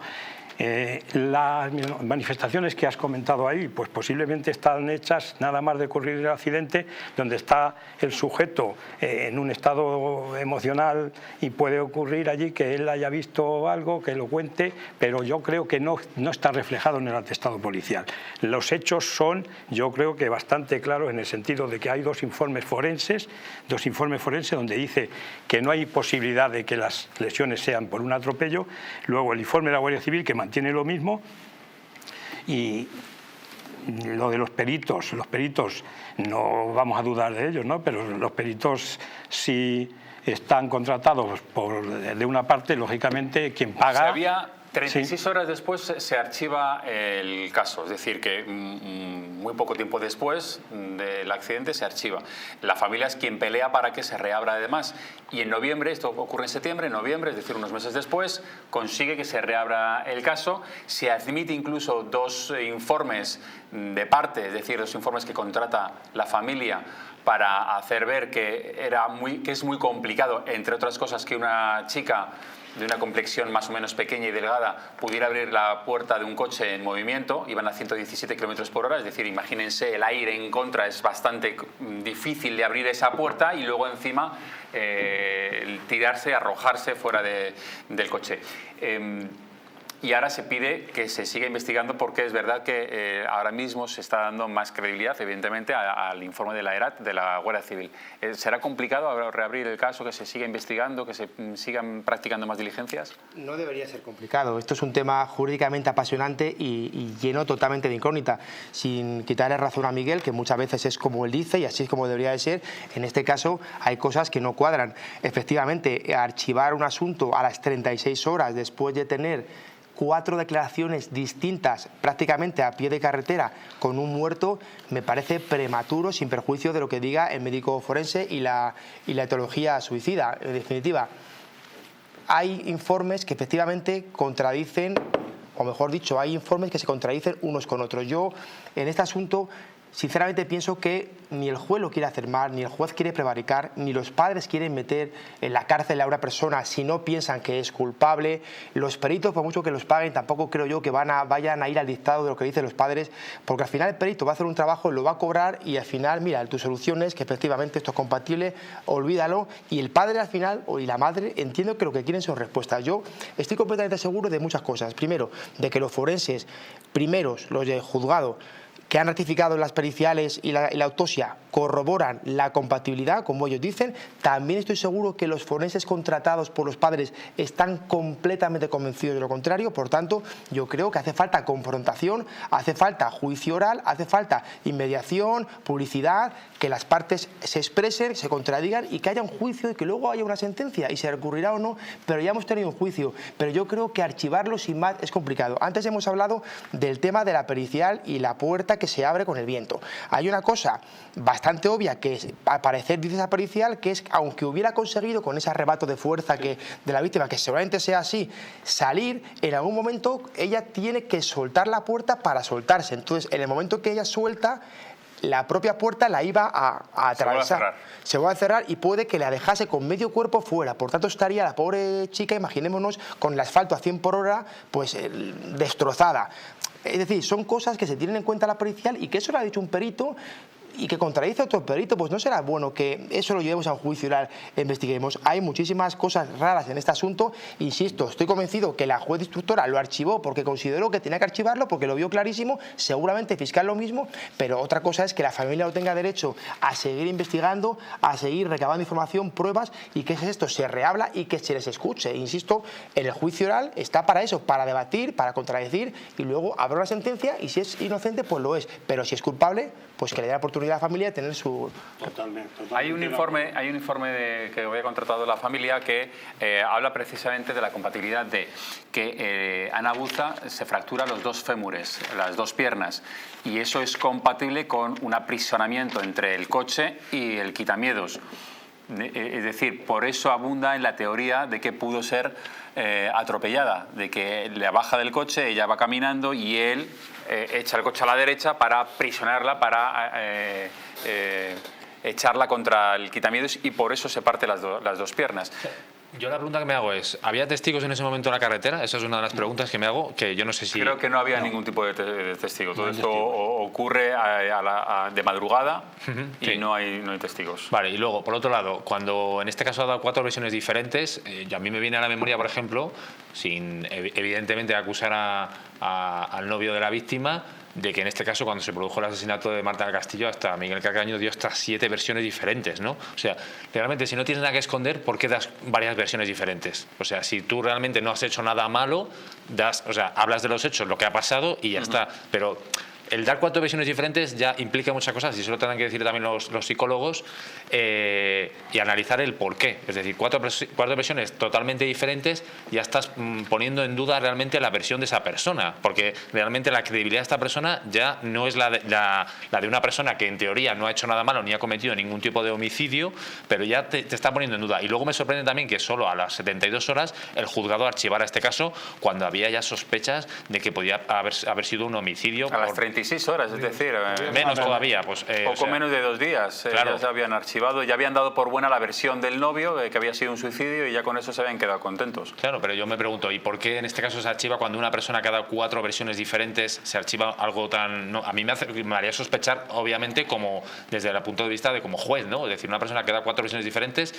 Las manifestaciones que has comentado ahí, pues posiblemente están hechas nada más de ocurrir el accidente, donde está el sujeto en un estado emocional y puede ocurrir allí que él haya visto algo, que lo cuente, pero yo creo que no está reflejado en el atestado policial. Los hechos son, yo creo que bastante claros en el sentido de que hay dos informes forenses donde dice que no hay posibilidad de que las lesiones sean por un atropello, luego el informe de la Guardia Civil que mantiene lo mismo, y lo de los peritos no vamos a dudar de ellos, ¿no? Pero los peritos, si están contratados de una parte, lógicamente quien paga... 36 horas después se archiva el caso, es decir, que muy poco tiempo después del accidente se archiva. La familia es quien pelea para que se reabra además, y en noviembre, esto ocurre en septiembre, en noviembre, es decir, unos meses después, consigue que se reabra el caso, se admite incluso dos informes de parte, es decir, dos informes que contrata la familia para hacer ver que es muy complicado, entre otras cosas, que una chica de una complexión más o menos pequeña y delgada pudiera abrir la puerta de un coche en movimiento. Iban a 117 kilómetros por hora, es decir, imagínense, el aire en contra, es bastante difícil de abrir esa puerta y luego encima arrojarse fuera del coche. y ahora se pide que se siga investigando porque es verdad que ahora mismo se está dando más credibilidad, evidentemente, al informe de la ERAT, de la Guardia Civil. ¿Será complicado reabrir el caso, que se siga investigando, que se sigan practicando más diligencias? No debería ser complicado. Esto es un tema jurídicamente apasionante y lleno totalmente de incógnita. Sin quitarle razón a Miguel, que muchas veces es como él dice y así es como debería de ser, en este caso hay cosas que no cuadran. Efectivamente, archivar un asunto a las 36 horas después de tener 4 declaraciones distintas prácticamente a pie de carretera con un muerto me parece prematuro, sin perjuicio de lo que diga el médico forense y la etiología suicida. En definitiva, hay informes que efectivamente contradicen, o mejor dicho, hay informes que se contradicen unos con otros. Yo en este asunto sinceramente pienso que ni el juez lo quiere hacer mal, ni el juez quiere prevaricar, ni los padres quieren meter en la cárcel a una persona si no piensan que es culpable. Los peritos, por mucho que los paguen, tampoco creo yo que vayan a ir al dictado de lo que dicen los padres, porque al final el perito va a hacer un trabajo, lo va a cobrar y al final, mira, tu solución es que efectivamente esto es compatible, olvídalo. Y el padre al final, y la madre, entiendo que lo que quieren son respuestas. Yo estoy completamente seguro de muchas cosas. Primero, de que los forenses, primeros, los del juzgado, que han ratificado las periciales y la autopsia, corroboran la compatibilidad, como ellos dicen. También estoy seguro que los forenses contratados por los padres están completamente convencidos de lo contrario. Por tanto, yo creo que hace falta confrontación, hace falta juicio oral, hace falta inmediación, publicidad, que las partes se expresen, se contradigan y que haya un juicio y que luego haya una sentencia y se recurrirá o no, pero ya hemos tenido un juicio. Pero yo creo que archivarlo sin más es complicado. Antes hemos hablado del tema de la pericial y la puerta que se abre con el viento. Hay una cosa bastante obvia que al parecer dice esa pericial, que es que aunque hubiera conseguido con ese arrebato de fuerza de la víctima, que seguramente sea así, salir, en algún momento ella tiene que soltar la puerta para soltarse. Entonces, en el momento que ella suelta, la propia puerta la iba a atravesar. Se va a cerrar y puede que la dejase con medio cuerpo fuera. Por tanto, estaría la pobre chica, imaginémonos, con el asfalto a 100 por hora, pues destrozada. Es decir, son cosas que se tienen en cuenta la pericial y que eso lo ha dicho un perito y que contradice a otro perito. Pues no será bueno que eso lo llevemos a un juicio oral e investiguemos. Hay muchísimas cosas raras en este asunto. Insisto, estoy convencido que la juez instructora lo archivó porque consideró que tenía que archivarlo, porque lo vio clarísimo, seguramente el fiscal lo mismo, pero otra cosa es que la familia no tenga derecho a seguir investigando, a seguir recabando información, pruebas, y que esto se rehabla y que se les escuche. Insisto, en el juicio oral está para eso, para debatir, para contradecir, y luego habrá una sentencia y si es inocente, pues lo es, pero si es culpable, pues que le dé la oportunidad a la familia de tener su... Totalmente. Hay un informe que había contratado la familia que habla precisamente de la compatibilidad de que Ana Buza se fractura los 2 fémures, las 2 piernas, y eso es compatible con un aprisionamiento entre el coche y el quitamiedos. Es decir, por eso abunda en la teoría de que pudo ser atropellada, de que la baja del coche, ella va caminando y él echa el coche a la derecha para aprisionarla, para echarla contra el quitamiedos, y por eso se parte las 2 piernas. Yo la pregunta que me hago es, ¿había testigos en ese momento en la carretera? Esa es una de las preguntas que me hago, que yo no sé si... Creo que no había ningún tipo de testigo. Todo esto ocurre de madrugada y sí. no hay testigos. Vale, y luego, por otro lado, cuando en este caso ha dado 4 versiones diferentes, y a mí me viene a la memoria, por ejemplo, sin evidentemente acusar al novio de la víctima, de que en este caso, cuando se produjo el asesinato de Marta del Castillo, hasta Miguel Carcaño dio hasta 7 versiones diferentes, ¿no? O sea, realmente, si no tienes nada que esconder, ¿por qué das varias versiones diferentes? O sea, si tú realmente no has hecho nada malo, hablas de los hechos, lo que ha pasado y ya está. Pero el dar 4 versiones diferentes ya implica muchas cosas, y eso lo tendrán que decir también los psicólogos, y analizar el por qué. Es decir, 4 versiones totalmente diferentes, ya estás poniendo en duda realmente la versión de esa persona, porque realmente la credibilidad de esta persona ya no es la de una persona que en teoría no ha hecho nada malo ni ha cometido ningún tipo de homicidio, pero ya te está poniendo en duda. Y luego me sorprende también que solo a las 72 horas el juzgado archivara este caso, cuando había ya sospechas de que podía haber sido un homicidio. A las 36 36 horas, es decir... menos todavía. Pues, poco menos de 2 días. Claro. Ya se habían archivado, ya habían dado por buena la versión del novio, que había sido un suicidio, y ya con eso se habían quedado contentos. Claro, pero yo me pregunto, ¿y por qué en este caso se archiva cuando una persona que ha dado 4 versiones diferentes, se archiva algo tan... No, a mí me haría sospechar, obviamente, como desde el punto de vista de como juez, ¿no? Es decir, una persona que da 4 versiones diferentes,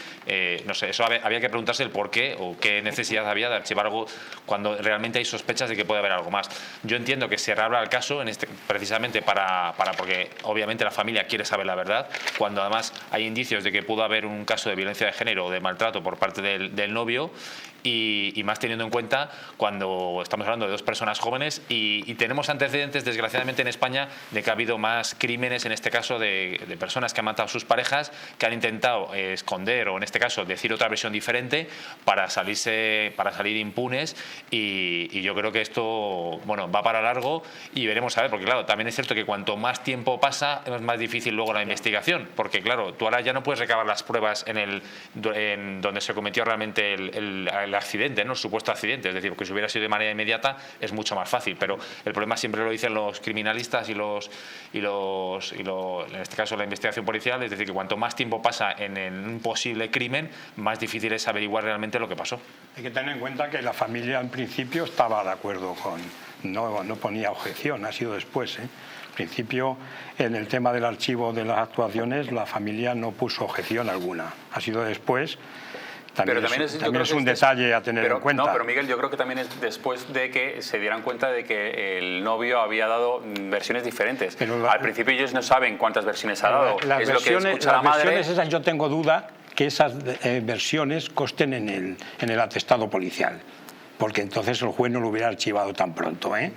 no sé, eso había que preguntarse el por qué o qué necesidad había de archivar algo cuando realmente hay sospechas de que puede haber algo más. Yo entiendo que se reabra el caso precisamente porque obviamente la familia quiere saber la verdad, cuando además hay indicios de que pudo haber un caso de violencia de género o de maltrato por parte del novio, y más teniendo en cuenta cuando estamos hablando de 2 personas jóvenes y tenemos antecedentes, desgraciadamente, en España, de que ha habido más crímenes, en este caso de personas que han matado a sus parejas, que han intentado esconder o, en este caso, decir otra versión diferente para salir impunes, y yo creo que esto, bueno, va para largo y veremos a ver, porque claro, también es cierto que cuanto más tiempo pasa es más difícil luego la investigación, porque claro, tú ahora ya no puedes recabar las pruebas en donde se cometió realmente el accidente, ¿no? El supuesto accidente, es decir, porque si hubiera sido de manera inmediata es mucho más fácil, pero el problema siempre lo dicen los criminalistas y en este caso la investigación policial, es decir, que cuanto más tiempo pasa en un posible crimen, más difícil es averiguar realmente lo que pasó. Hay que tener en cuenta que la familia en principio estaba de acuerdo no ponía objeción, ha sido después, ¿eh? En principio, en el tema del archivo de las actuaciones, la familia no puso objeción alguna, ha sido después. También es un detalle a tener en cuenta. No, pero Miguel, yo creo que también es después de que se dieran cuenta de que el novio había dado versiones diferentes. Al principio ellos no saben cuántas versiones ha dado. Las versiones esas, yo tengo duda que esas versiones consten en el atestado policial, porque entonces el juez no lo hubiera archivado tan pronto, ¿eh?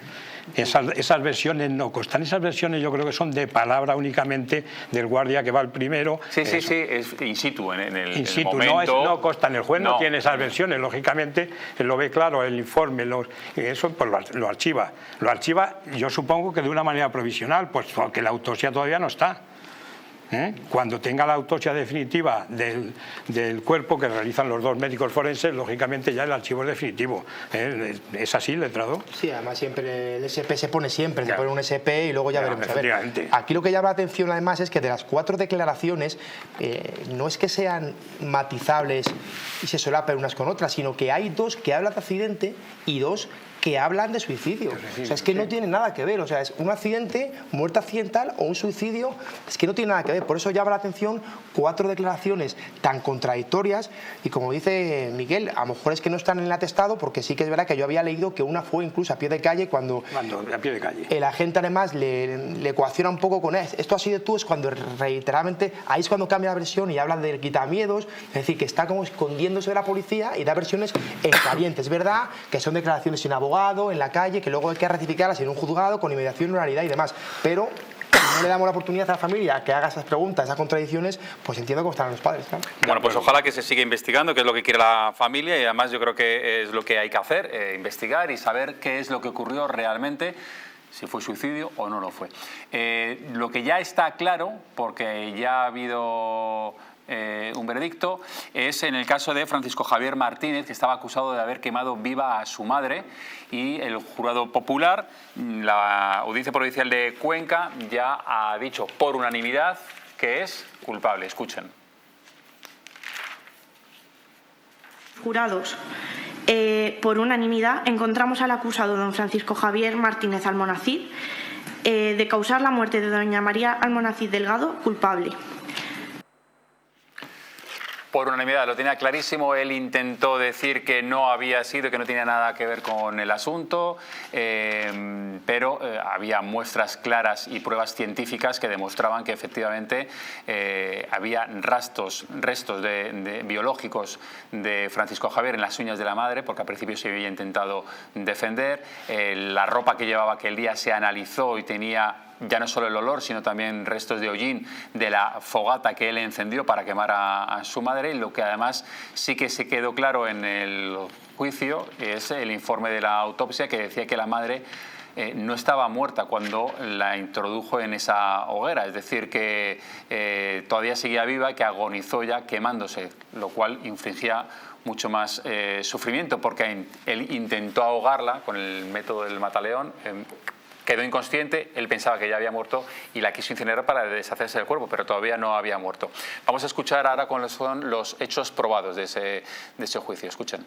Esas versiones no constan. Esas versiones yo creo que son de palabra únicamente del guardia que va el primero. Sí, es in situ, en el momento. No constan. El juez no tiene esas versiones, lógicamente, él lo ve claro, el informe, eso pues lo archiva. Lo archiva, yo supongo que de una manera provisional, pues porque la autopsia todavía no está. Cuando tenga la autopsia definitiva del cuerpo que realizan los 2 médicos forenses, lógicamente ya el archivo es definitivo. ¿Es así, letrado? Sí, además siempre el SP se pone siempre, se pone un SP y luego ya veremos. A ver, aquí lo que llama la atención además es que de las 4 declaraciones no es que sean matizables y se solapen unas con otras, sino que hay 2 que hablan de accidente y 2 que hablan de suicidio. O sea, es que no tiene nada que ver. O sea, es un accidente, muerte accidental o un suicidio, es que no tiene nada que ver. Por eso llama la atención 4 declaraciones tan contradictorias y, como dice Miguel, a lo mejor es que no están en el atestado, porque sí que es verdad que yo había leído que una fue incluso a pie de calle cuando a pie de calle. El agente además le ecuaciona un poco con esto ha sido tú, es cuando reiteradamente, ahí es cuando cambia la versión y habla del quitamiedos, es decir, que está como escondiéndose de la policía y da versiones en caliente. Es verdad que son declaraciones sin abogado, en la calle, que luego hay que ratificarlas en un juzgado con inmediación, oralidad y demás, pero no le damos la oportunidad a la familia que haga esas preguntas, esas contradicciones, pues entiendo cómo están los padres, ¿no? Bueno, pues ojalá que se siga investigando, que es lo que quiere la familia, y además yo creo que es lo que hay que hacer, investigar y saber qué es lo que ocurrió realmente, si fue suicidio o no lo fue. Lo que ya está claro, porque ya ha habido un veredicto, es en el caso de Francisco Javier Martínez, que estaba acusado de haber quemado viva a su madre, y el jurado popular, la Audiencia Provincial de Cuenca, ya ha dicho por unanimidad que es culpable. Escuchen. Jurados, por unanimidad encontramos al acusado don Francisco Javier Martínez Almonacid de causar la muerte de doña María Almonacid Delgado culpable. Por unanimidad, lo tenía clarísimo. Él intentó decir que no había sido, que no tenía nada que ver con el asunto, pero había muestras claras y pruebas científicas que demostraban que efectivamente había restos biológicos de Francisco Javier en las uñas de la madre, porque al principio se había intentado defender. La ropa que llevaba aquel día se analizó y tenía ya no solo el olor, sino también restos de hollín de la fogata que él encendió para quemar a su madre. Y lo que además sí que se quedó claro en el juicio es el informe de la autopsia, que decía que la madre no estaba muerta cuando la introdujo en esa hoguera, es decir, que todavía seguía viva y que agonizó ya quemándose, lo cual infligía mucho más sufrimiento, porque él intentó ahogarla con el método del mataleón, quedó inconsciente, él pensaba que ya había muerto y la quiso incinerar para deshacerse del cuerpo, pero todavía no había muerto. Vamos a escuchar ahora cuáles son los hechos probados de ese juicio. Escuchen.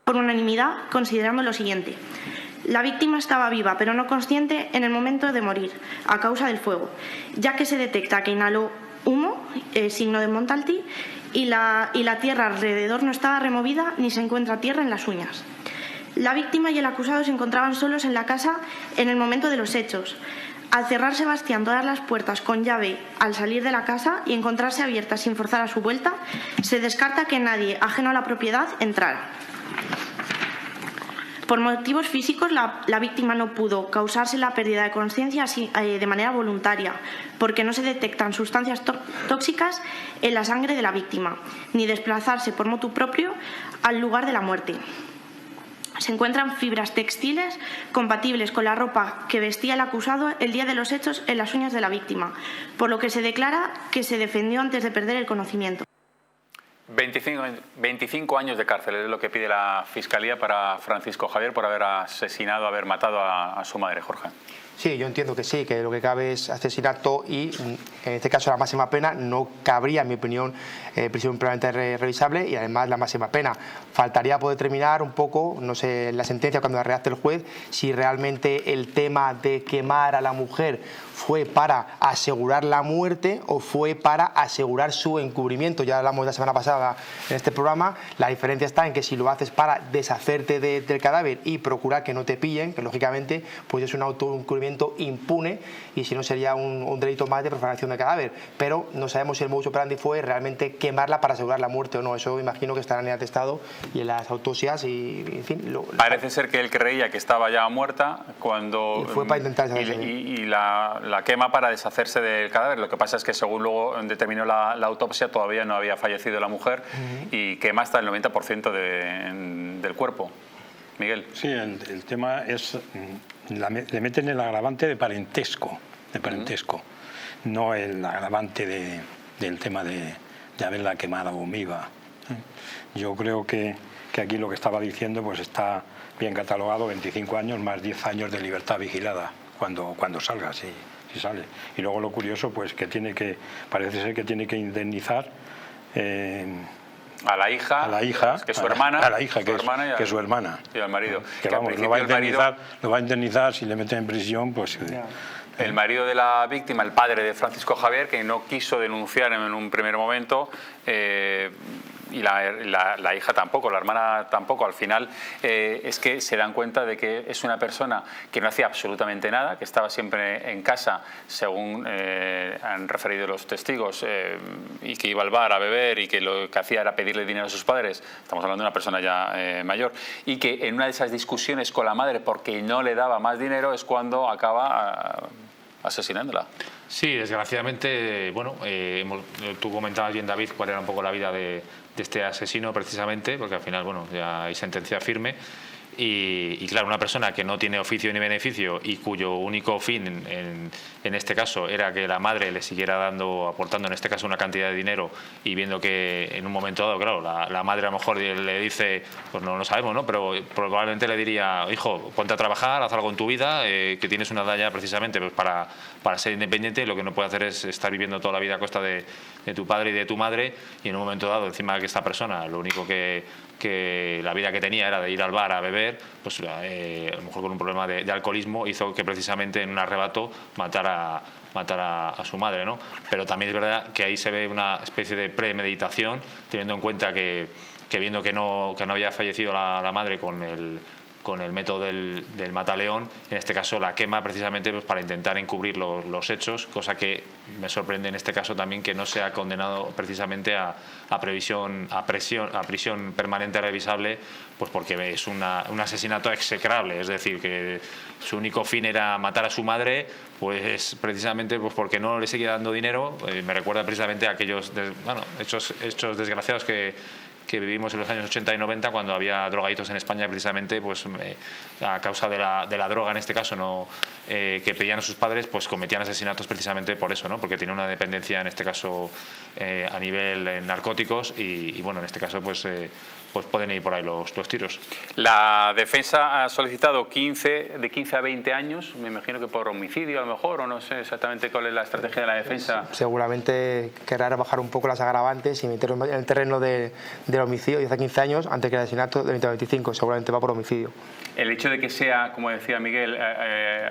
Por unanimidad, considerando lo siguiente. La víctima estaba viva, pero no consciente en el momento de morir, a causa del fuego, ya que se detecta que inhaló humo, signo de Montalti, y la tierra alrededor no estaba removida ni se encuentra tierra en las uñas. La víctima y el acusado se encontraban solos en la casa en el momento de los hechos. Al cerrar Sebastián todas las puertas con llave al salir de la casa y encontrarse abiertas sin forzar a su vuelta, se descarta que nadie ajeno a la propiedad entrara. Por motivos físicos, la víctima no pudo causarse la pérdida de conciencia de manera voluntaria, porque no se detectan sustancias tóxicas en la sangre de la víctima, ni desplazarse por motu propio al lugar de la muerte. Se encuentran fibras textiles compatibles con la ropa que vestía el acusado el día de los hechos en las uñas de la víctima, por lo que se declara que se defendió antes de perder el conocimiento. 25 años de cárcel es lo que pide la Fiscalía para Francisco Javier por haber asesinado, haber matado a su madre, Jorge. Sí, yo entiendo que sí, que lo que cabe es asesinato y en este caso la máxima pena no cabría, en mi opinión, prisión permanente revisable y además la máxima pena. Faltaría poder determinar un poco, no sé, en la sentencia cuando la redacte el juez, si realmente el tema de quemar a la mujer fue para asegurar la muerte o fue para asegurar su encubrimiento. Ya hablamos la semana pasada en este programa, la diferencia está en que si lo haces para deshacerte del cadáver y procurar que no te pillen, que lógicamente pues es un autoencubrimiento impune y si no sería un delito más de profanación del cadáver, pero no sabemos si el modus operandi fue realmente quemarla para asegurar la muerte o no. Eso imagino que estará en el atestado y en las autopsias y en fin. Parece ser que él creía que estaba ya muerta cuando y fue para intentar y la quema para deshacerse del cadáver. Lo que pasa es que según luego determinó la autopsia todavía no había fallecido la mujer y quema hasta el 90% del cuerpo. Miguel. Sí, el tema es, le meten el agravante de parentesco, no el agravante del tema de haberla quemado viva. Yo creo que aquí lo que estaba diciendo pues está bien catalogado, 25 años más 10 años de libertad vigilada cuando salga, si sale. Y luego lo curioso pues que parece ser que tiene que indemnizar a la hija, que es su hermana, que es su hermana y al marido. Que vamos, lo va a indemnizar si le meten en prisión, pues. El marido de la víctima, el padre de Francisco Javier, que no quiso denunciar en un primer momento, y la hija tampoco, la hermana tampoco. Al final es que se dan cuenta de que es una persona que no hacía absolutamente nada, que estaba siempre en casa, según han referido los testigos, y que iba al bar a beber y que lo que hacía era pedirle dinero a sus padres. Estamos hablando de una persona ya mayor. Y que en una de esas discusiones con la madre, porque no le daba más dinero, es cuando acaba asesinándola. Sí, desgraciadamente, bueno, tú comentabas bien, David, cuál era un poco la vida de este asesino precisamente, porque al final, bueno, ya hay sentencia firme. Y claro, una persona que no tiene oficio ni beneficio y cuyo único fin en este caso era que la madre le siguiera aportando en este caso una cantidad de dinero, y viendo que en un momento dado, claro, la madre a lo mejor le dice, pues no lo sabemos, ¿no? Pero probablemente le diría, hijo, ponte a trabajar, haz algo en tu vida, que tienes una edad ya precisamente pues para ser independiente, y lo que no puede hacer es estar viviendo toda la vida a costa de tu padre y de tu madre, y en un momento dado, encima de que esta persona lo único que la vida que tenía era de ir al bar a beber, pues a lo mejor con un problema de alcoholismo hizo que precisamente en un arrebato matara a su madre, ¿no? Pero también es verdad que ahí se ve una especie de premeditación, teniendo en cuenta que viendo que no había fallecido la madre con el método del mataleón, en este caso la quema precisamente pues para intentar encubrir los hechos, cosa que me sorprende en este caso también que no se ha condenado precisamente a prisión permanente revisable, pues porque es un asesinato execrable, es decir, que su único fin era matar a su madre, pues precisamente pues porque no le seguía dando dinero. Me recuerda precisamente a aquellos hechos desgraciados que que vivimos en los años 80 y 90, cuando había drogaditos en España precisamente pues a causa de la droga, en este caso, no que pedían a sus padres, pues cometían asesinatos precisamente por eso, ¿no? Porque tienen una dependencia, en este caso a nivel narcóticos y bueno, en este caso pues pueden ir por ahí los tiros. La defensa ha solicitado de 15 a 20 años, me imagino que por homicidio a lo mejor, o no sé exactamente cuál es la estrategia de la defensa. Seguramente querrá rebajar un poco las agravantes y meterlo en el terreno del homicidio, 10 a 15 años, antes que el asesinato de 20 a 25, seguramente va por homicidio. El hecho de que sea, como decía Miguel,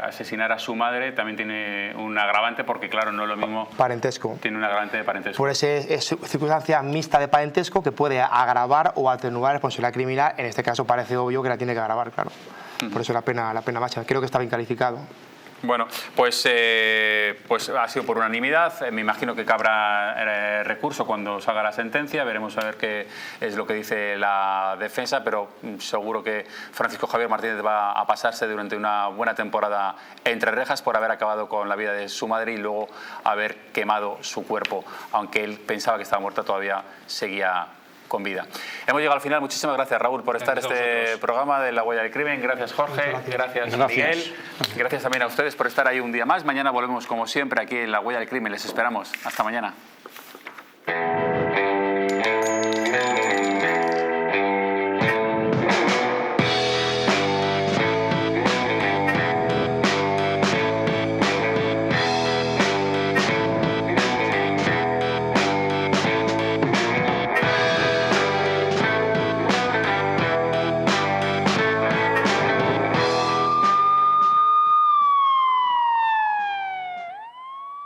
asesinar a su madre también tiene un agravante, porque claro, no es lo mismo. Parentesco. Tiene un agravante de parentesco. Por eso es circunstancia mixta de parentesco que puede agravar o atenuar la responsabilidad criminal. En este caso parece obvio que la tiene que agravar, claro. Por eso la pena máxima. Creo que está bien calificado. Bueno, pues ha sido por unanimidad. Me imagino que cabrá recurso cuando salga la sentencia. Veremos a ver qué es lo que dice la defensa, pero seguro que Francisco Javier Martínez va a pasarse durante una buena temporada entre rejas por haber acabado con la vida de su madre y luego haber quemado su cuerpo. Aunque él pensaba que estaba muerta, todavía seguía con vida. Hemos llegado al final. Muchísimas gracias, Raúl, por estar en este programa de La Huella del Crimen. Gracias, Jorge. Gracias, Miguel. Gracias también a ustedes por estar ahí un día más. Mañana volvemos, como siempre, aquí en La Huella del Crimen. Les esperamos. Hasta mañana.